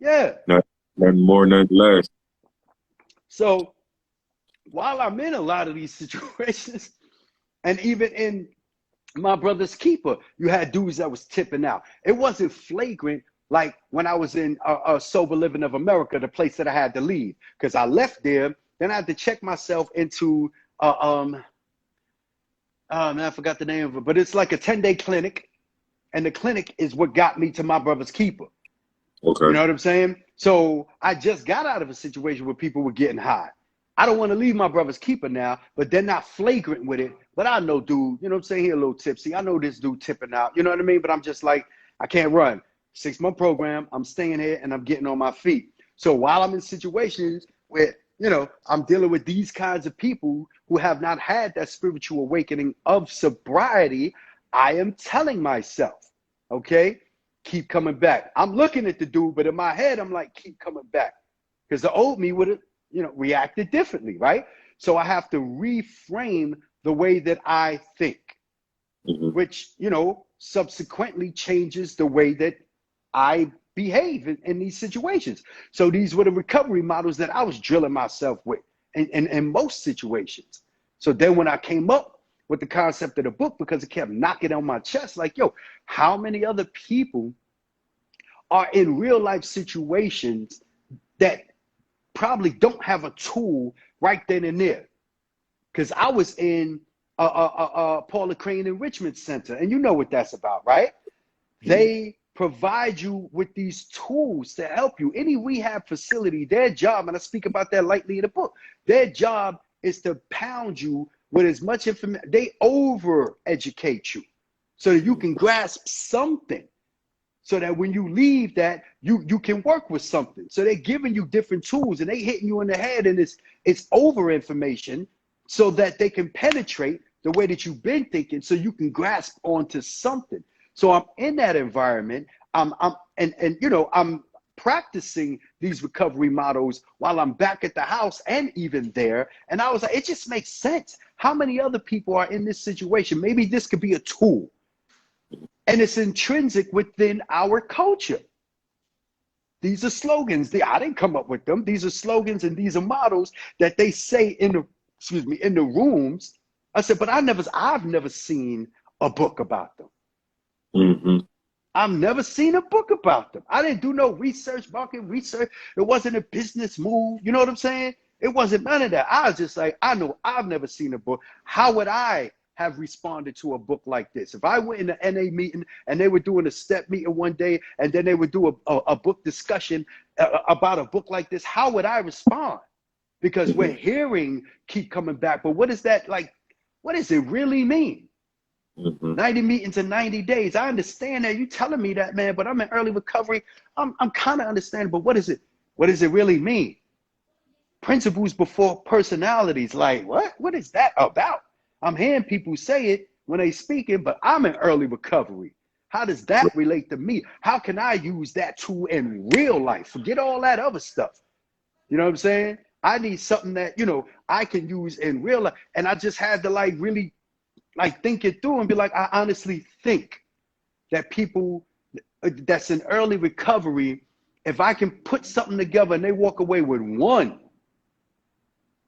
Yeah. Nothing more, nothing less. So while I'm in a lot of these situations, and even in my brother's keeper, you had dudes that was tipping out. It wasn't flagrant like when I was in Sober Living of America, the place that I had to leave, because I left there. Then I had to check myself into man, I forgot the name of it, but it's like a 10-day clinic, and the clinic is what got me to my brother's keeper. Okay. You know what I'm saying? So I just got out of a situation where people were getting high. I don't want to leave my brother's keeper now, but they're not flagrant with it. But I know, dude, you know what I'm saying? He a little tipsy. I know this dude tipping out. You know what I mean? But I'm just like, I can't run. 6-month program. I'm staying here and I'm getting on my feet. So while I'm in situations where, you know, I'm dealing with these kinds of people who have not had that spiritual awakening of sobriety, I am telling myself, okay, keep coming back. I'm looking at the dude, but in my head, I'm like, keep coming back. Because the old me would have, you know, reacted differently, right? So I have to reframe the way that I think, which, you know, subsequently changes the way that I behave in these situations. So these were the recovery models that I was drilling myself with in most situations. So then when I came up with the concept of the book, because it kept knocking on my chest, like, yo, how many other people are in real life situations that probably don't have a tool right then and there? Because I was in Paula Crane Enrichment Center, and you know what that's about, right? They provide you with these tools to help you. Any rehab facility, their job, and I speak about that lightly in the book, their job is to pound you with as much information. They over-educate you so that you can grasp something, so that when you leave that, you can work with something. So they're giving you different tools and they hitting you in the head, and it's over information so that they can penetrate the way that you've been thinking so you can grasp onto something. So I'm in that environment. I'm practicing these recovery models while I'm back at the house and even there. And I was like, it just makes sense. How many other people are in this situation? Maybe this could be a tool. And it's intrinsic within our culture. These are slogans. I didn't come up with them. These are slogans and these are models that they say in the rooms. I said, but I've never seen a book about them. I've never seen a book about them. I didn't do no research, market research. It wasn't a business move. You know what I'm saying? It wasn't none of that. I was just like, I know I've never seen a book. How would I have responded to a book like this? If I went in an NA meeting and they were doing a step meeting one day and then they would do a book discussion about a book like this, how would I respond? Because we're hearing keep coming back, but what is that like? What does it really mean? 90 meetings in 90 days. I understand that you telling me that, man, but I'm in early recovery. I'm kind of understanding, but what is it? What does it really mean? Principles before personalities. Like, what? What is that about? I'm hearing people say it when they speaking, but I'm in early recovery. How does that relate to me? How can I use that tool in real life? Forget all that other stuff. You know what I'm saying? I need something that, you know, I can use in real life. And I just had to like really like think it through and be like, I honestly think that people that's in early recovery, if I can put something together and they walk away with one,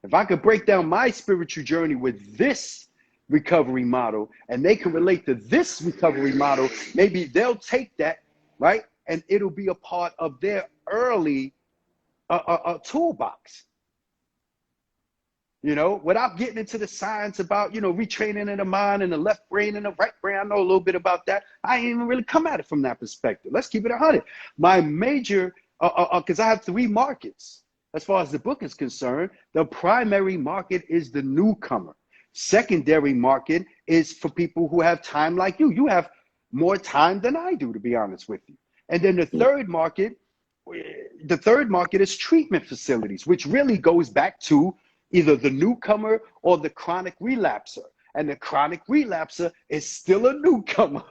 if I could break down my spiritual journey with this recovery model and they can relate to this recovery model, maybe they'll take that, right? And it'll be a part of their early toolbox. You know, without getting into the science about, you know, retraining in the mind and the left brain and the right brain. I know a little bit about that. I ain't even really come at it from that perspective. Let's keep it 100. My major, because I have 3 markets as far as the book is concerned. The primary market is the newcomer. Secondary market is for people who have time like you. You have more time than I do, to be honest with you. And then the third market is treatment facilities, which really goes back to either the newcomer or the chronic relapser. And the chronic relapser is still a newcomer.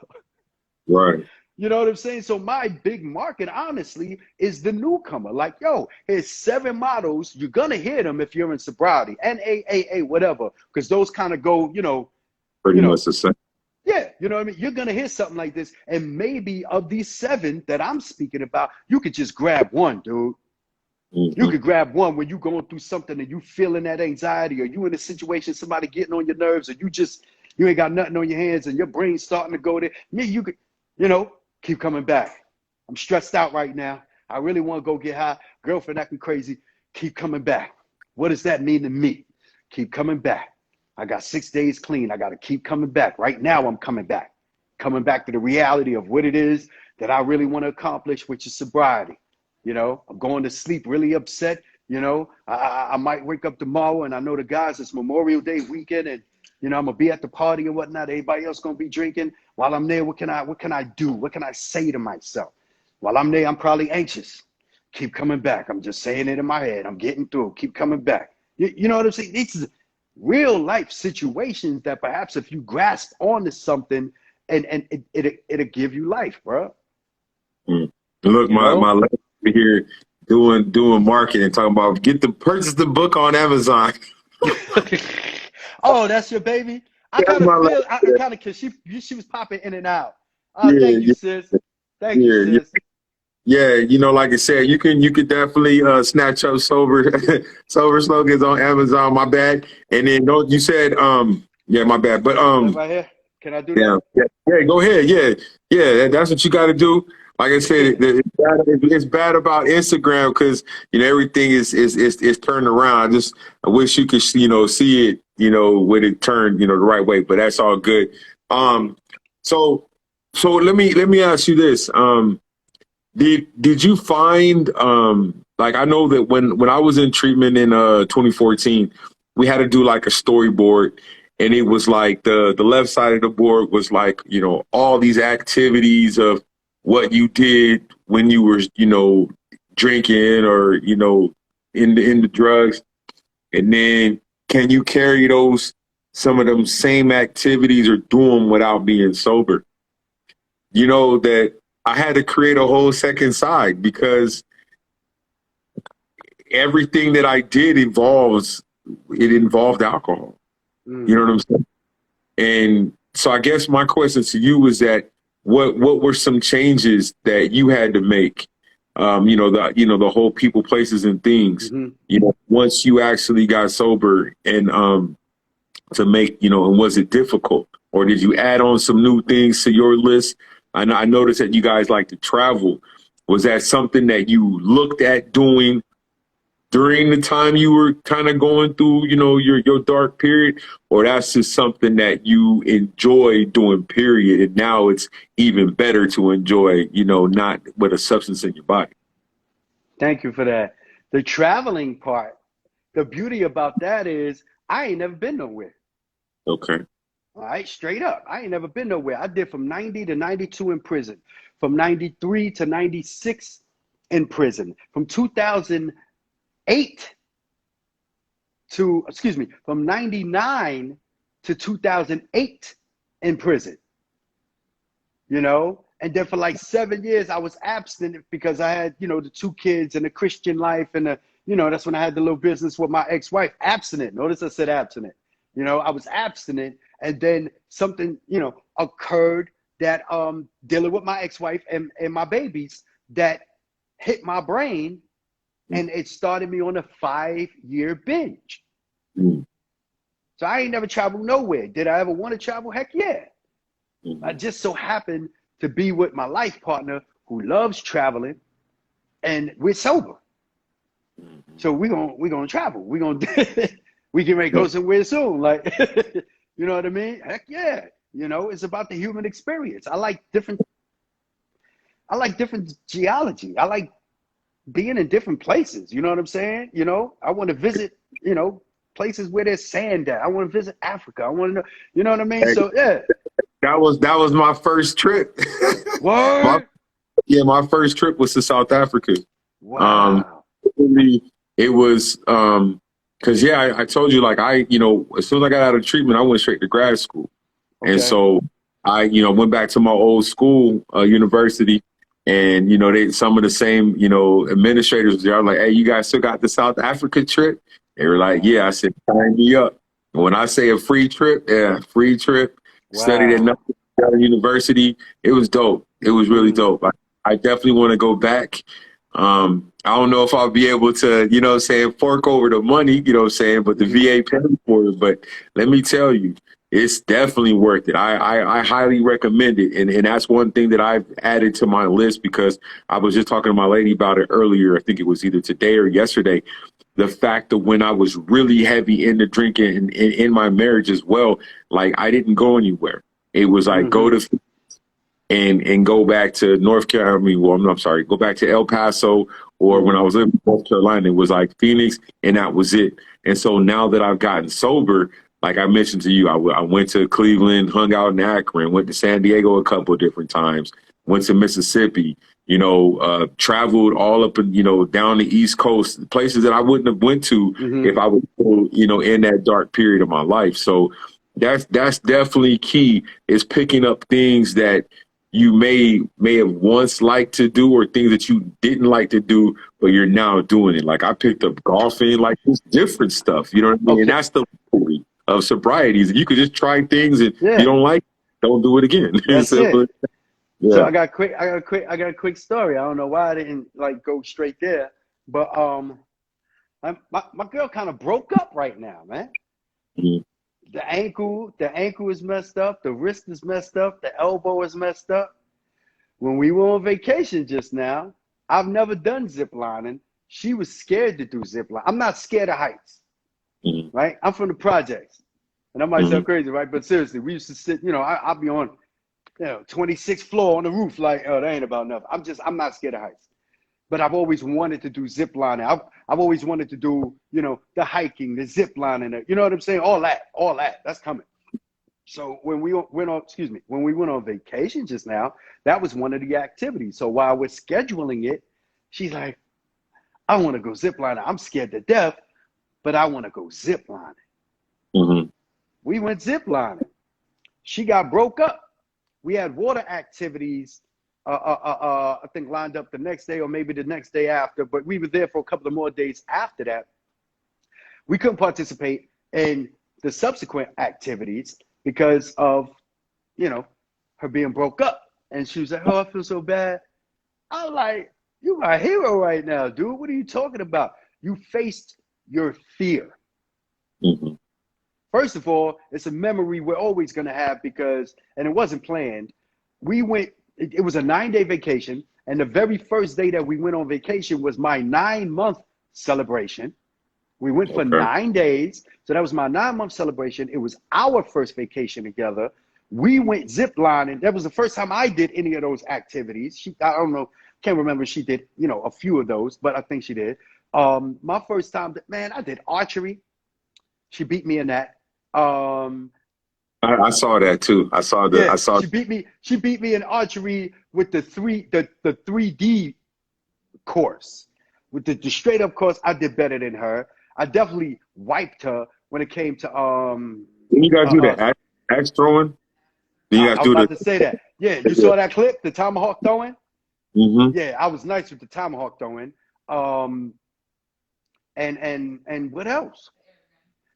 Right. You know what I'm saying? So my big market, honestly, is the newcomer. Like, yo, here's 7 models. You're gonna hear them if you're in sobriety, NAAA, whatever, because those kind of go, Pretty you know, much the same. yeah, you know what I mean? You're gonna hear something like this, and maybe of these 7 that I'm speaking about, you could just grab one, dude. You could grab one when you're going through something and you feeling that anxiety, or you in a situation, somebody getting on your nerves, or you ain't got nothing on your hands and your brain's starting to go there. Yeah, you could, keep coming back. I'm stressed out right now. I really want to go get high. Girlfriend acting crazy. Keep coming back. What does that mean to me? Keep coming back. I got 6 days clean. I got to keep coming back. Right now, I'm coming back to the reality of what it is that I really want to accomplish, which is sobriety. I'm going to sleep really upset. I might wake up tomorrow and I know the guys, it's Memorial Day weekend, and I'm gonna be at the party and whatnot. Everybody else gonna be drinking. While I'm there, what can I do? What can I say to myself? While I'm there, I'm probably anxious. Keep coming back. I'm just saying it in my head. I'm getting through. Keep coming back. You know what I'm saying? It's real life situations that perhaps if you grasp onto something, and it'll give you life, bro. Look, my lady here doing marketing, talking about purchase the book on Amazon. Oh, that's your baby. I kind of cause she was popping in and out. Thank you, sis. Thank you, sis. Yeah, like I said, you could definitely snatch up sober slogans on Amazon. My bad. And then you said yeah, my bad. But right here. Can I do that? Yeah, go ahead. Yeah, that's what you got to do. Like I said, it's bad about Instagram because everything is turned around. I wish you could see it when it turned the right way, but that's all good. So let me ask you this. Did you find like, I know that when I was in treatment in 2014, we had to do like a storyboard, and it was like the left side of the board was like all these activities of what you did when you were drinking or in the drugs, and then can you carry some of them same activities or do them without being sober? That I had to create a whole second side because everything that I did involved alcohol. You know what I'm saying? And so I guess my question to you is that what were some changes that you had to make? The whole people, places, and things. Once you actually got sober, and to make and was it difficult, or did you add on some new things to your list? I noticed that you guys like to travel. Was that something that you looked at doing during the time you were kind of going through, your dark period, or that's just something that you enjoy doing, period, and now it's even better to enjoy, not with a substance in your body? Thank you for that. The traveling part, the beauty about that is I ain't never been nowhere. Okay. All right, straight up. I ain't never been nowhere. I did from 90 to 92 in prison, from 93 to 96 in prison, from 2008 from 99 to 2008 in prison, and then for like 7 years I was abstinent because I had, the 2 kids and the Christian life, and that's when I had the little business with my ex-wife. Abstinent. Notice I said abstinent. I was abstinent, and then something, occurred that dealing with my ex-wife and my babies that hit my brain, and it started me on a 5-year binge. So I ain't never traveled nowhere. Did I ever want to travel? Heck yeah. I just so happened to be with my life partner who loves traveling, and we're sober. So we're gonna travel. We get ready to go somewhere soon. Like, you know what I mean? Heck yeah. It's about the human experience. I like different geology. I like being in different places. You know what I'm saying? I want to visit, places where there's sand at. I want to visit Africa. I want to know, you know what I mean? Hey, so yeah. That was my first trip. What? My first trip was to South Africa. Wow. It was because I told you, like, as soon as I got out of treatment, I went straight to grad school. Okay. And so I, went back to my old school, university, and some of the same, administrators was there. I was like, "Hey, you guys still got the South Africa trip?" They were like, "Yeah." I said, "Sign me up." And when I say a free trip, yeah, free trip. Studied at Wow. North University. It was dope. It was really Mm. dope. I definitely want to go back. I don't know if I'll be able to, fork over the money, but the Mhm. VA paid for it. But let me tell you, it's definitely worth it. I highly recommend it. And that's one thing that I've added to my list, because I was just talking to my lady about it earlier. I think it was either today or yesterday. The fact that when I was really heavy into drinking and in my marriage as well, like, I didn't go anywhere. It was like, go Mhm. to and go back to North Carolina. I mean, well, I'm sorry, go back to El Paso, or when I Mhm. was living in North Carolina, it was like Phoenix, and that was it. And so now that I've gotten sober, like I mentioned to you, I went to Cleveland, hung out in Akron, went to San Diego a couple of different times, went to Mississippi, traveled all up and, down the East Coast, places that I wouldn't have went to Mhm. if I was, in that dark period of my life. So that's definitely key, is picking up things that you may have once liked to do, or things that you didn't like to do, but you're now doing it. Like, I picked up golfing, like, it's different stuff. You know what I mean? And Okay. that's the beauty of sobriety, is you could just try things, and you Yeah, don't like it, don't do it again. that's Simple. it. So Yeah. I got a quick story. I don't know why I didn't like go straight there, but my girl kind of broke up right now, man. Mhm. The ankle is messed up. The wrist is messed up. The elbow is messed up. When we were on vacation just now, I've never done zip lining. She was scared to do zip line. I'm not scared of heights, Mhm. right? I'm from the projects, and that might Mhm. sound crazy, right? But seriously, we used to sit. I'll be on, 26th floor on the roof, like, oh, that ain't about nothing. I'm not scared of heights. But I've always wanted to do zip lining. I've always wanted to do, the hiking, the zip lining, you know what I'm saying? All that, that's coming. So when we went on, when we went on vacation just now, that was one of the activities. So while we're scheduling it, she's like, I want to go zip lining. I'm scared to death, but I want to go zip lining. Mhm. We went zip lining. She got broke up. We had water activities, I think, lined up the next day or maybe the next day after, but we were there for a couple of more days after that. We couldn't participate in the subsequent activities because of, her being broke up. And she was like, oh, I feel so bad. I was like, you my hero right now, dude. What are you talking about? You faced your fear. Mhm. First of all, it's a memory we're always going to have because, and it wasn't planned. We went, it was a 9-day vacation. And the very first day that we went on vacation was my 9-month celebration. We went for Okay. 9 days. So that was my 9-month celebration. It was our first vacation together. We went zip lining. That was the first time I did any of those activities. I don't know, can't remember if she did, a few of those, but I think she did. My first time, man, I did archery. She beat me in that. Um, I saw that too. yeah, I saw. she beat me. She beat me in archery with the 3D course. With the straight up course, I did better than her. I definitely wiped her when it came to When you guys uh, do uh the axe throwing, then you guys I was do about the. to say that. Yeah, you saw that clip, the tomahawk throwing? Mm-hmm. Yeah, I was nice with the tomahawk throwing. Um and what else?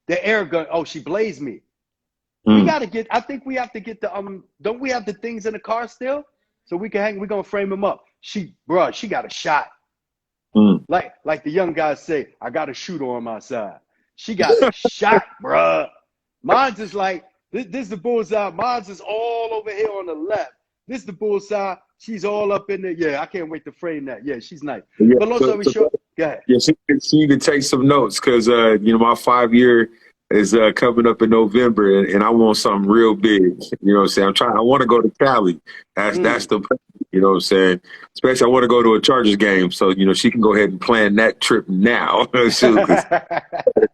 The air gun. Oh, she blazed me. We Mm. gotta get, I think we have to get the don't we have the things in the car still? So we can hang, we're gonna frame them up. She got a shot. Mm. Like the young guys say, I got a shooter on my side. She got a shot, bruh. Mine's is like, this is the bullseye. Mine's is all over here on the left. This is the bullseye. She's all up in there. Yeah, I can't wait to frame that. Yeah, she's nice. Yeah. But long story short, go ahead. Yeah, she need to take some notes, because my 5 year is coming up in November, and I want something real big. You know what I'm saying? I want to go to Cali. That's Mm. the, you know what I'm saying? Especially I want to go to a Chargers game, so she can go ahead and plan that trip now. Shoot, 'cause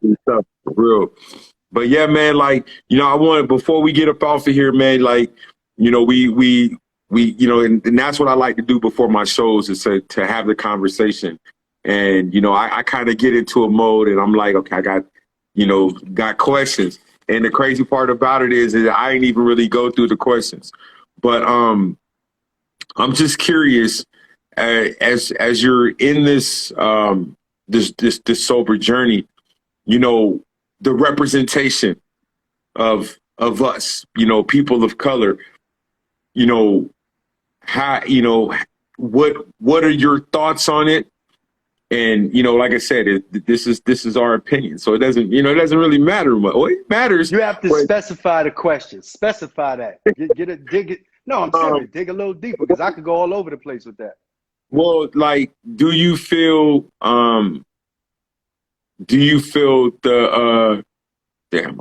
it's tough, for real. But yeah, man, like, I want, before we get up off of here, man, like, and that's what I like to do before my shows, is to have the conversation. And, I kind of get into a mode, and I'm like, okay, I got questions. And the crazy part about it is that I ain't even really go through the questions. But I'm just curious, as you're in this this sober journey, you know, the representation of us, you know, people of color, you know, how, you know, what are your thoughts on it? And, you know, like I said, this is our opinion. So it doesn't, you know, it doesn't really matter much. Well, it matters. You have to but, specify the question. Specify that. Get it, dig it. No, I'm serious. Dig a little deeper because I could go all over the place with that. well, like, do you feel the damn,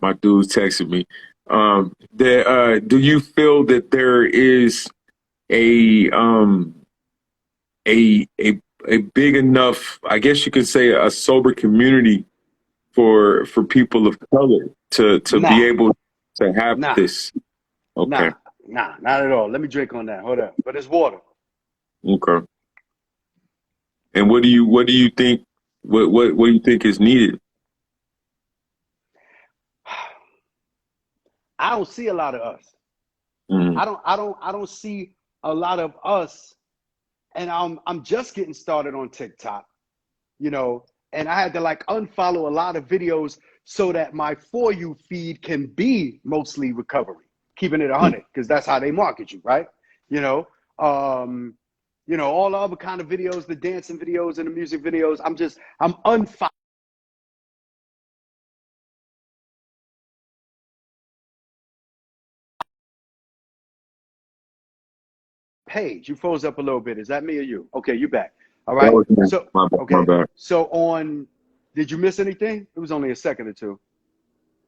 my dude's texting me. Do you feel that there is a a big enough, I guess you could say, a sober community for people of color to Nah. be able to have Nah. this? Okay. Nah, not at all. Let me drink on that. Hold up. But it's water. Okay. And what do you think? What do you think is needed? I don't see a lot of us. Mhm. I don't see a lot of us, and I'm just getting started on TikTok, you know, and I had to like unfollow a lot of videos so that my For You feed can be mostly recovery, keeping it 100, because that's how they market you, right? You know, all the other kind of videos, the dancing videos and the music videos. I'm unfollowing. Page, you froze up a little bit. Is that me or you? Okay, you back. All right. That was me. So My bad, okay. my bad. So did you miss anything? It was only a second or two.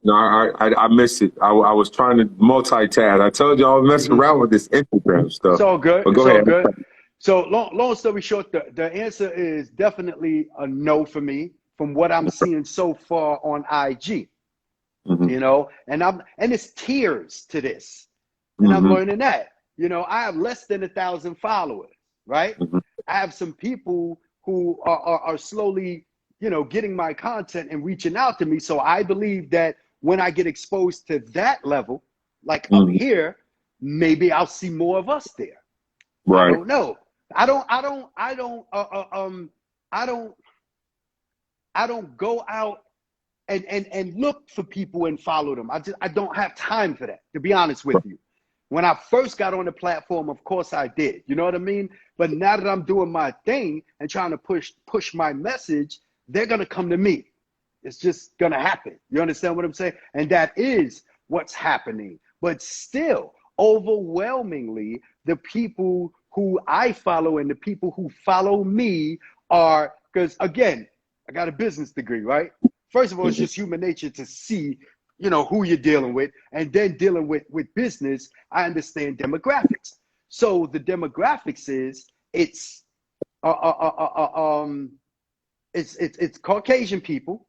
No, I missed it. I was trying to multitask. I told you I was messing around with this Instagram stuff. It's all good. But It's go all ahead. good. So long story short, the answer is definitely a no for me from what I'm seeing so far on IG. Mhm. You know, and it's tiers to this, and I'm Mhm. learning that. You know, I have less than 1,000 followers, right? Mhm. I have some people who are slowly, you know, getting my content and reaching out to me. So I believe that when I get exposed to that level, like up Mhm. here, maybe I'll see more of us there. I Right. don't know. I don't go out and look for people and follow them. I don't have time for that, to be honest with you. When I first got on the platform, of course I did. You know what I mean? But now that I'm doing my thing and trying to push my message, they're gonna come to me. It's just gonna happen. You understand what I'm saying? And that is what's happening. But still, overwhelmingly, the people who I follow and the people who follow me are, because again, I got a business degree, right? First of all, it's just human nature to see, you know, who you're dealing with, and then dealing with business, I understand demographics. So the demographics is it's Caucasian people,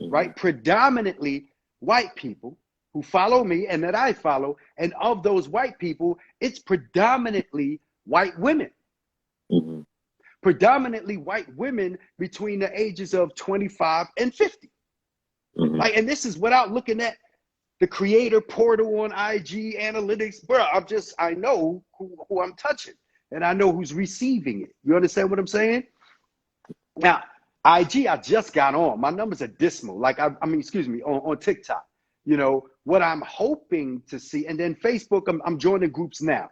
right? Predominantly white people who follow me and that I follow, and of those white people, it's predominantly white women. Mhm. Predominantly white women between the ages of 25 and 50. Mhm. Like, and this is without looking at the creator portal on IG analytics, bro. I know who I'm touching, and I know who's receiving it. You understand what I'm saying? Now, IG, I just got on. My numbers are dismal. Like, excuse me, on TikTok. You know, what I'm hoping to see, and then Facebook, I'm joining groups now.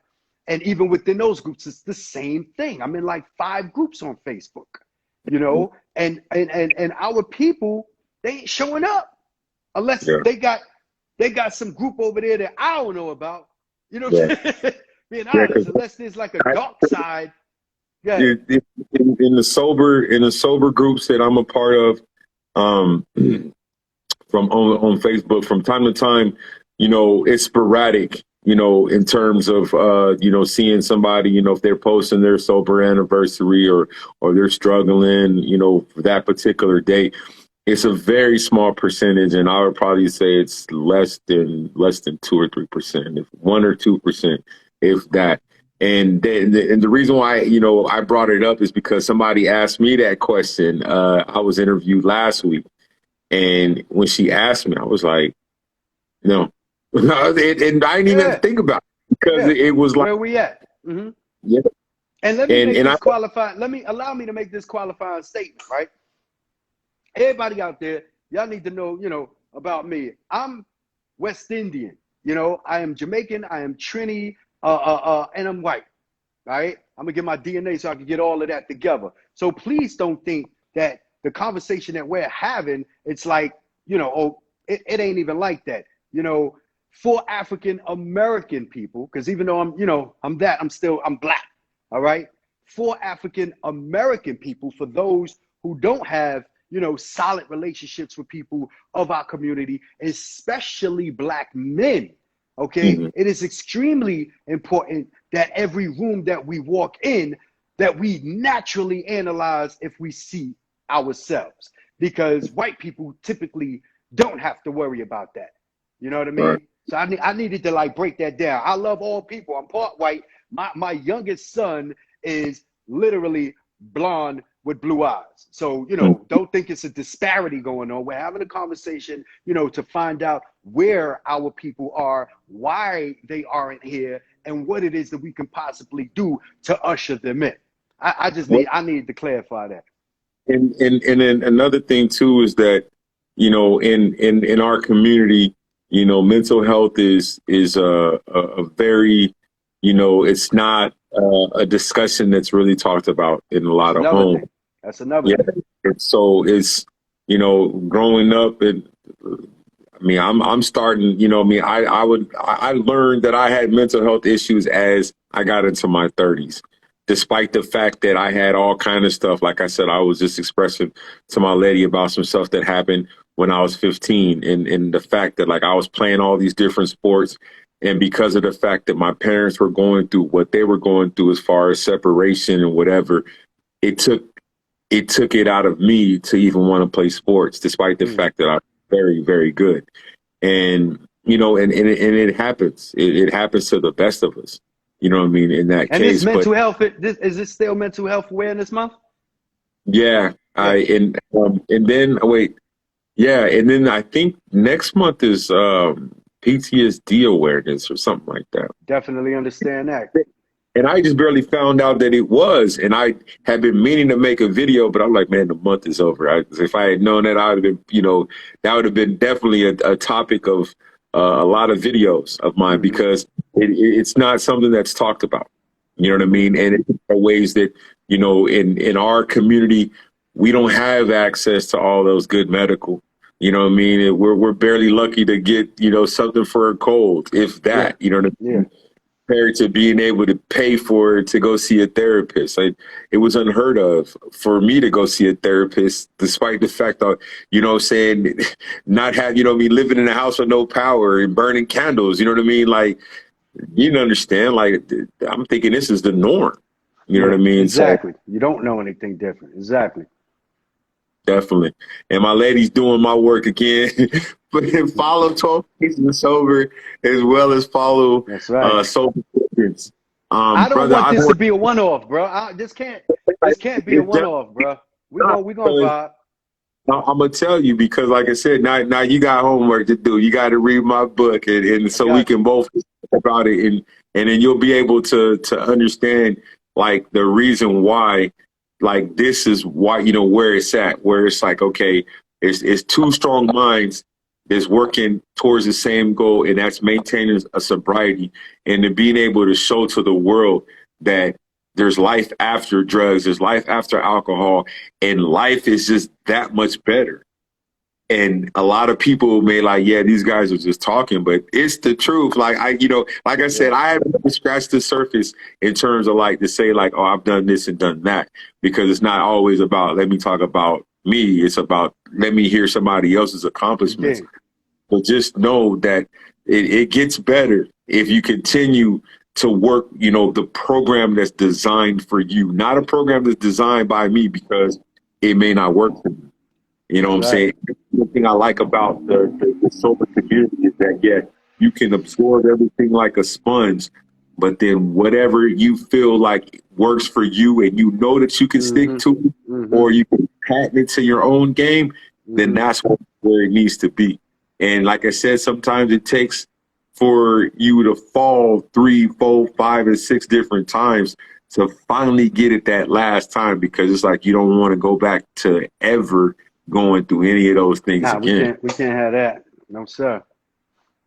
And even within those groups, it's the same thing. I'm in like 5 groups on Facebook, you know, and our people, they ain't showing up unless Yeah. they got some group over there that I don't know about. You know, Yeah. being Yeah, honest, unless there's like a dark side. Yeah. In the sober groups that I'm a part of, from on Facebook, from time to time, you know, it's sporadic, you know, in terms of you know, seeing somebody, you know, if they're posting their sober anniversary or they're struggling, you know, for that particular day. It's a very small percentage, and I would probably say it's less than 2 or 3%, if 1 or 2%, if that. And the reason why, you know, I brought it up is because somebody asked me that question. I was interviewed last week, And when she asked me, I was like, no. And I didn't even have to Yeah, think about it because yeah. it was like, Where we at? Hmm. yeah. And let me make And I, this qualifying. Allow me to make this qualifying statement, right? Everybody out there, y'all need to know, about me. I'm West Indian. I am Jamaican. I am Trini, and I'm white. Right? I'm gonna get my DNA so I can get all of that together. So please don't think that the conversation that we're having, it's like, it ain't even like that. For African American people, because even though I'm black. All right. For African American people, for those who don't have, solid relationships with people of our community, especially black men. Okay. mhm. It is extremely important that every room that we walk in, that we naturally analyze if we see ourselves, because white people typically don't have to worry about that. You know what I Right. mean? So I needed to like break that down. I love all people. I'm part white. My youngest son is literally blonde with blue eyes. So, don't think it's a disparity going on. We're having a conversation, to find out where our people are, why they aren't here, and what it is that we can possibly do to usher them in. I need to clarify that. And then another thing too is that, in our community, mental health is a very, it's not a discussion that's really talked about in a That's lot of another homes. thing. That's another Yeah. thing. And so it's, growing up and I'm starting, I learned that I had mental health issues as I got into my 30s, despite the fact that I had all kind of stuff. Like I said, I was just expressing to my lady about some stuff that happened when I was 15, and the fact that like I was playing all these different sports. And because of the fact that my parents were going through what they were going through as far as separation and whatever, it took it out of me to even want to play sports, despite the fact that I'm very, very good. And, it happens. It happens to the best of us. You know what I mean? In that And this case, but mental health, is this still Mental Health Awareness Month? yeah, Yeah, and then wait, yeah. And then I think next month is, PTSD awareness or something like that. definitely understand that. And I just barely found out that it was. And I had been meaning to make a video, but I'm like, man, the month is over. If I had known that, I would have been, that would have been definitely a topic of a lot of videos of mine, because it's not something that's talked about. You know what I mean? And in ways that, in our community, we don't have access to all those good medical. You know what I mean? We're barely lucky to get, something for a cold, if that, you know what I mean? Yeah. Compared to being able to pay for it to go see a therapist. It was unheard of for me to go see a therapist, despite the fact that, saying not have, me living in a house with no power and burning candles. You know what I mean? Like, you don't understand. Like, I'm thinking this is the norm. You know what I mean? Exactly. So, you don't know anything different. Exactly. Definitely. And my lady's doing my work again. But follow 12 Pieces of Sober, as well as follow Sober Footprints. I don't brother, want this to be a one-off, bro. This can't be a one-off, bro. We gonna vibe. I'm gonna tell you, because like I said, now you got homework to do. You got to read my book, and so we can both talk about it, and then you'll be able to understand like the reason why, like this is why, where it's at, where it's like, okay, it's two strong minds is working towards the same goal, and that's maintaining a sobriety, and then being able to show to the world that there's life after drugs, there's life after alcohol, and life is just that much better. And a lot of people may like, yeah, these guys are just talking, but it's the truth. Like like I said, I haven't scratched the surface in terms of like to say like, oh, I've done this and done that, because it's not always about, let me talk about me. It's about, let me hear somebody else's accomplishments. But just know that it gets better if you continue to work, the program that's designed for you, not a program that's designed by me because it may not work for you. You know what I'm saying? The thing I like about the sober community is that, yeah, you can absorb everything like a sponge, but then whatever you feel like works for you and you know that you can stick to, or you can patent it to your own game, then that's what where it needs to be. And like I said, sometimes it takes for you to fall 3, 4, 5, and 6 different times to finally get it that last time, because it's like you don't want to go back to ever going through any of those things Nah, again. we can't have that. No, sir.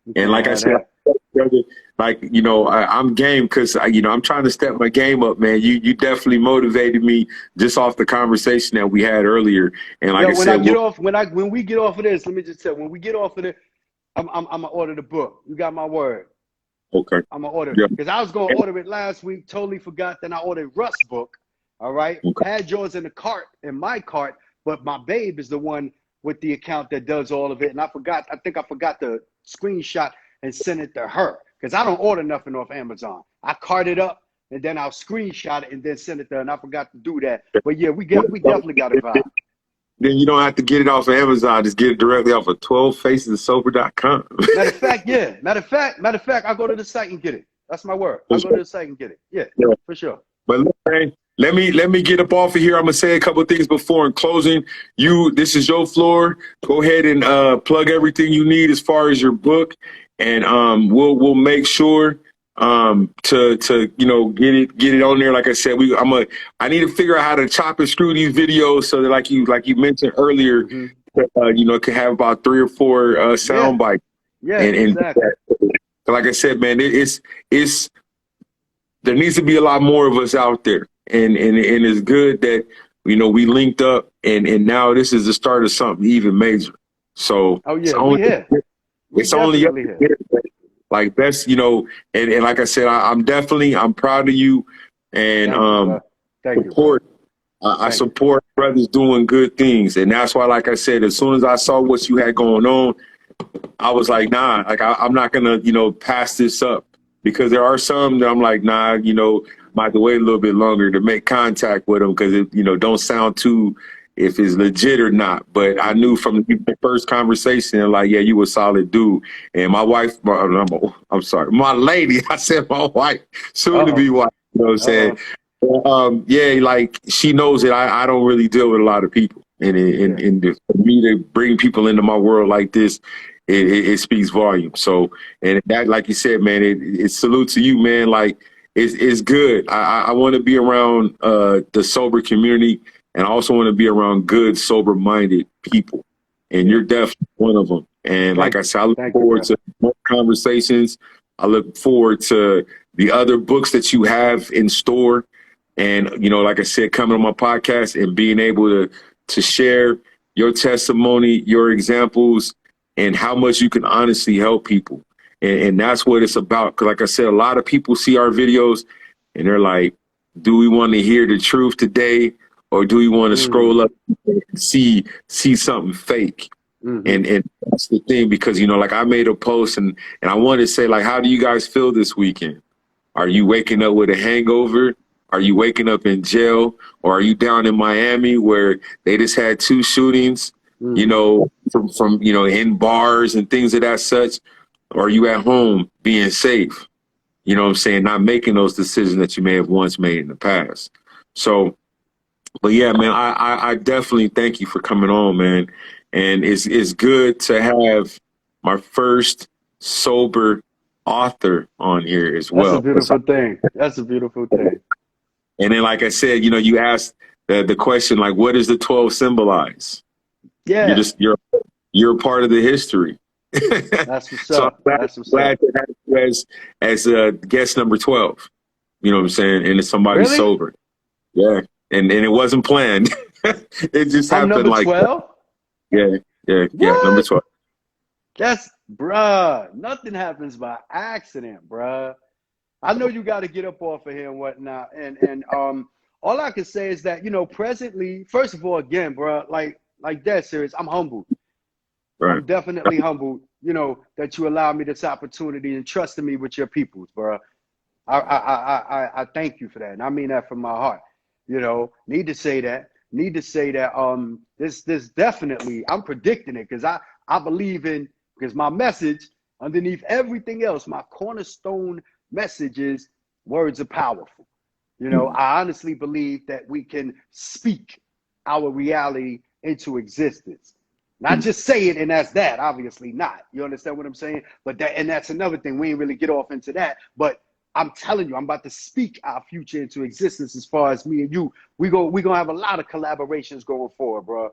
We And can't like I have said, that. brother, like, you know, I'm game because, you know, I'm trying to step my game up, man. You definitely motivated me just off the conversation that we had earlier. And like Yo, I said, when we get off of this, let me just tell you, when we get off of it, I'm gonna order the book. You got my word. okay. I'm gonna order Yeah. because I was gonna order it last week, totally forgot. Then I ordered Russ book. All right. Okay. Had yours in the cart, in my cart, but my babe is the one with the account that does all of it. And I think I forgot to screenshot and send it to her. Because I don't order nothing off Amazon. I cart it up and then I'll screenshot it and then send it to her. And I forgot to do that. But yeah, we definitely got a vibe. Then you don't have to get it off of Amazon. Just get it directly off of 12facessober.com. Matter of fact, yeah. Matter of fact, I'll go to the site and get it. That's my word. I'll go to the site and get it. Yeah, Yeah. for sure. But look, man, let me get up off of here. I'm gonna say a couple of things before in closing. This is your floor. Go ahead and plug everything you need as far as your book, and we'll make sure to you know get it on there. Like I said, I need to figure out how to chop and screw these videos so that like you mentioned earlier, you know, it can have about 3 or 4 sound bites. Yeah, And exactly. like I said, man, it's there needs to be a lot more of us out there, and it's good that, you know, we linked up, and now this is the start of something even major. So Oh yeah, it's only we definitely here. like best, you know, and like I said, I'm proud of you, and Thank you, support. I support brothers doing good things, and that's why, like I said, as soon as I saw what you had going on, I was like, nah, like I'm not gonna, you know, pass this up, because there are some that I'm like, nah, you know, might have to wait a little bit longer to make contact with them, because it, you know, don't sound too if it's legit or not. But I knew from the first conversation, like, yeah, you a solid dude. And my wife, I'm sorry, my lady, I said my wife, soon to be wife, you know what I'm saying? Yeah, like she knows that I don't really deal with a lot of people, and for me to bring people into my world like this, it speaks volumes. So, and that, like you said, man, it salute to you, man. Like it's good. I want to be around the sober community, and I also want to be around good, sober minded people, and you're definitely one of them. And like I said, I look forward to more conversations. I look forward to the other books that you have in store. And, you know, like I said, coming on my podcast and being able to share your testimony, your examples, and how much you can honestly help people. And that's what it's about. Because like I said, a lot of people see our videos and they're like, do we want to hear the truth today? Or do we want to scroll up and see something fake? And that's the thing, because, you know, like I made a post and I wanted to say, like, how do you guys feel this weekend? Are you waking up with a hangover? Are you waking up in jail? Or are you down in Miami where they just had 2 shootings, you know, from you know, in bars and things of that such? Or are you at home being safe? You know what I'm saying? Not making those decisions that you may have once made in the past. So, but yeah, man, I definitely thank you for coming on, man. And it's good to have my first sober author on here as well. That's a beautiful thing. That's a beautiful thing. And then, like I said, you know, you asked the question, like, what does the 12 symbolize? Yeah. You're a part of the history. That's what's So up. I'm glad to have you as guest number 12. You know what I'm saying? And it's somebody sober. Yeah. And it wasn't planned. It just happened number like 12? Yeah, number 12. That's, bruh, nothing happens by accident, bruh. I know you got to get up off of here and whatnot. And all I can say is that, you know, presently, first of all, again, bruh, like dead serious, I'm humbled. Right. I'm definitely humbled, you know, that you allowed me this opportunity and trusted me with your peoples, bruh. I thank you for that. And I mean that from my heart. You know, need to say that. This definitely, I'm predicting it because I believe in, because my message underneath everything else, my cornerstone message is words are powerful. You know, I honestly believe that we can speak our reality into existence. Not just say it and that's that. Obviously not. You understand what I'm saying? But that's another thing. We ain't really get off into that. But I'm telling you, I'm about to speak our future into existence as far as me and you. We gonna have a lot of collaborations going forward, bro.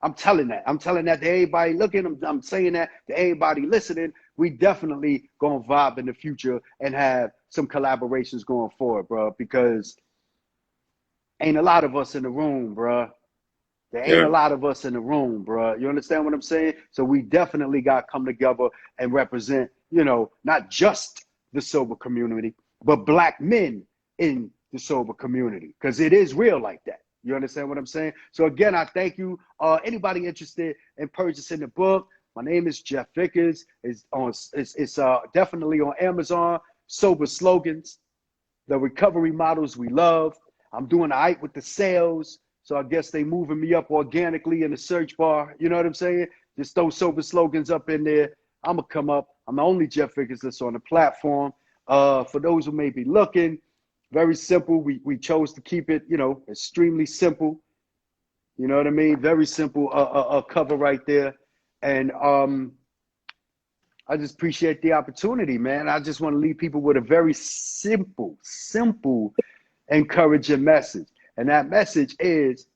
I'm telling that. I'm telling that to everybody looking. I'm saying that to everybody listening. We definitely gonna vibe in the future and have some collaborations going forward, bro. Because ain't a lot of us in the room, bro. There ain't a lot of us in the room, bro. You understand what I'm saying? So we definitely got to come together and represent, you know, not just the sober community, but black men in the sober community, because it is real like that. You understand what I'm saying? So again, I thank you. Anybody interested in purchasing the book? My name is Jeff Vickers. It's definitely on Amazon. Sober Slogans, the recovery models we love. I'm doing all right with the sales. So I guess they moving me up organically in the search bar. You know what I'm saying? Just throw Sober Slogans up in there. I'm going to come up. I'm the only Jeff Vickers that's on the platform. For those who may be looking, very simple. We chose to keep it, you know, extremely simple. You know what I mean? Very simple cover right there. And I just appreciate the opportunity, man. I just want to leave people with a very simple, encouraging message. And that message is,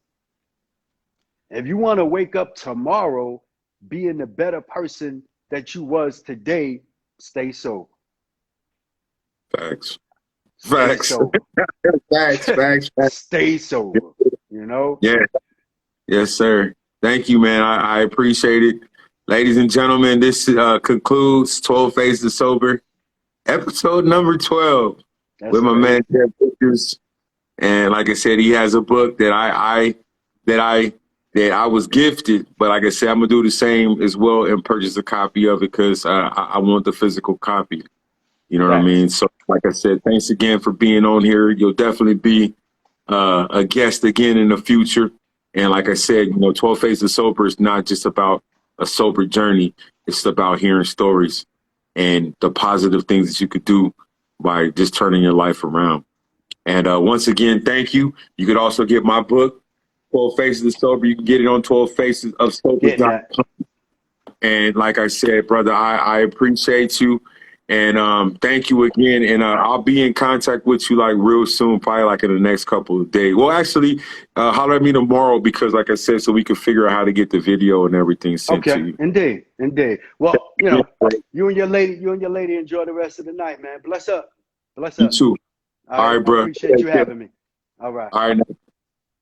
if you want to wake up tomorrow being the better person that you was today, stay sober. Facts. Stay sober. Facts. Stay sober, you know? Yeah. Yes, sir. Thank you, man. I appreciate it. Ladies and gentlemen, this concludes 12 Phases of Sober, episode number 12 with my man, Jeff Vickers. And like I said, he has a book that I was gifted, but like I said, I'm gonna do the same as well and purchase a copy of it because I want the physical copy. You know what I mean? So like I said, thanks again for being on here. You'll definitely be a guest again in the future. And like I said, you know, 12 Phases of Sober is not just about a sober journey. It's about hearing stories and the positive things that you could do by just turning your life around. And once again, thank you. You could also get my book, 12 Faces of Sober. You can get it on 12facesofsober.com. And like I said, brother, I appreciate you. And thank you again. And I'll be in contact with you like real soon, probably like in the next couple of days. Well, actually, holler at me tomorrow because like I said, so we can figure out how to get the video and everything sent to you. Indeed. Well, you know, you and your lady enjoy the rest of the night, man. Bless up. You too. All right, bro. I appreciate you having me. All right. All right.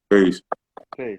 Peace. Peace.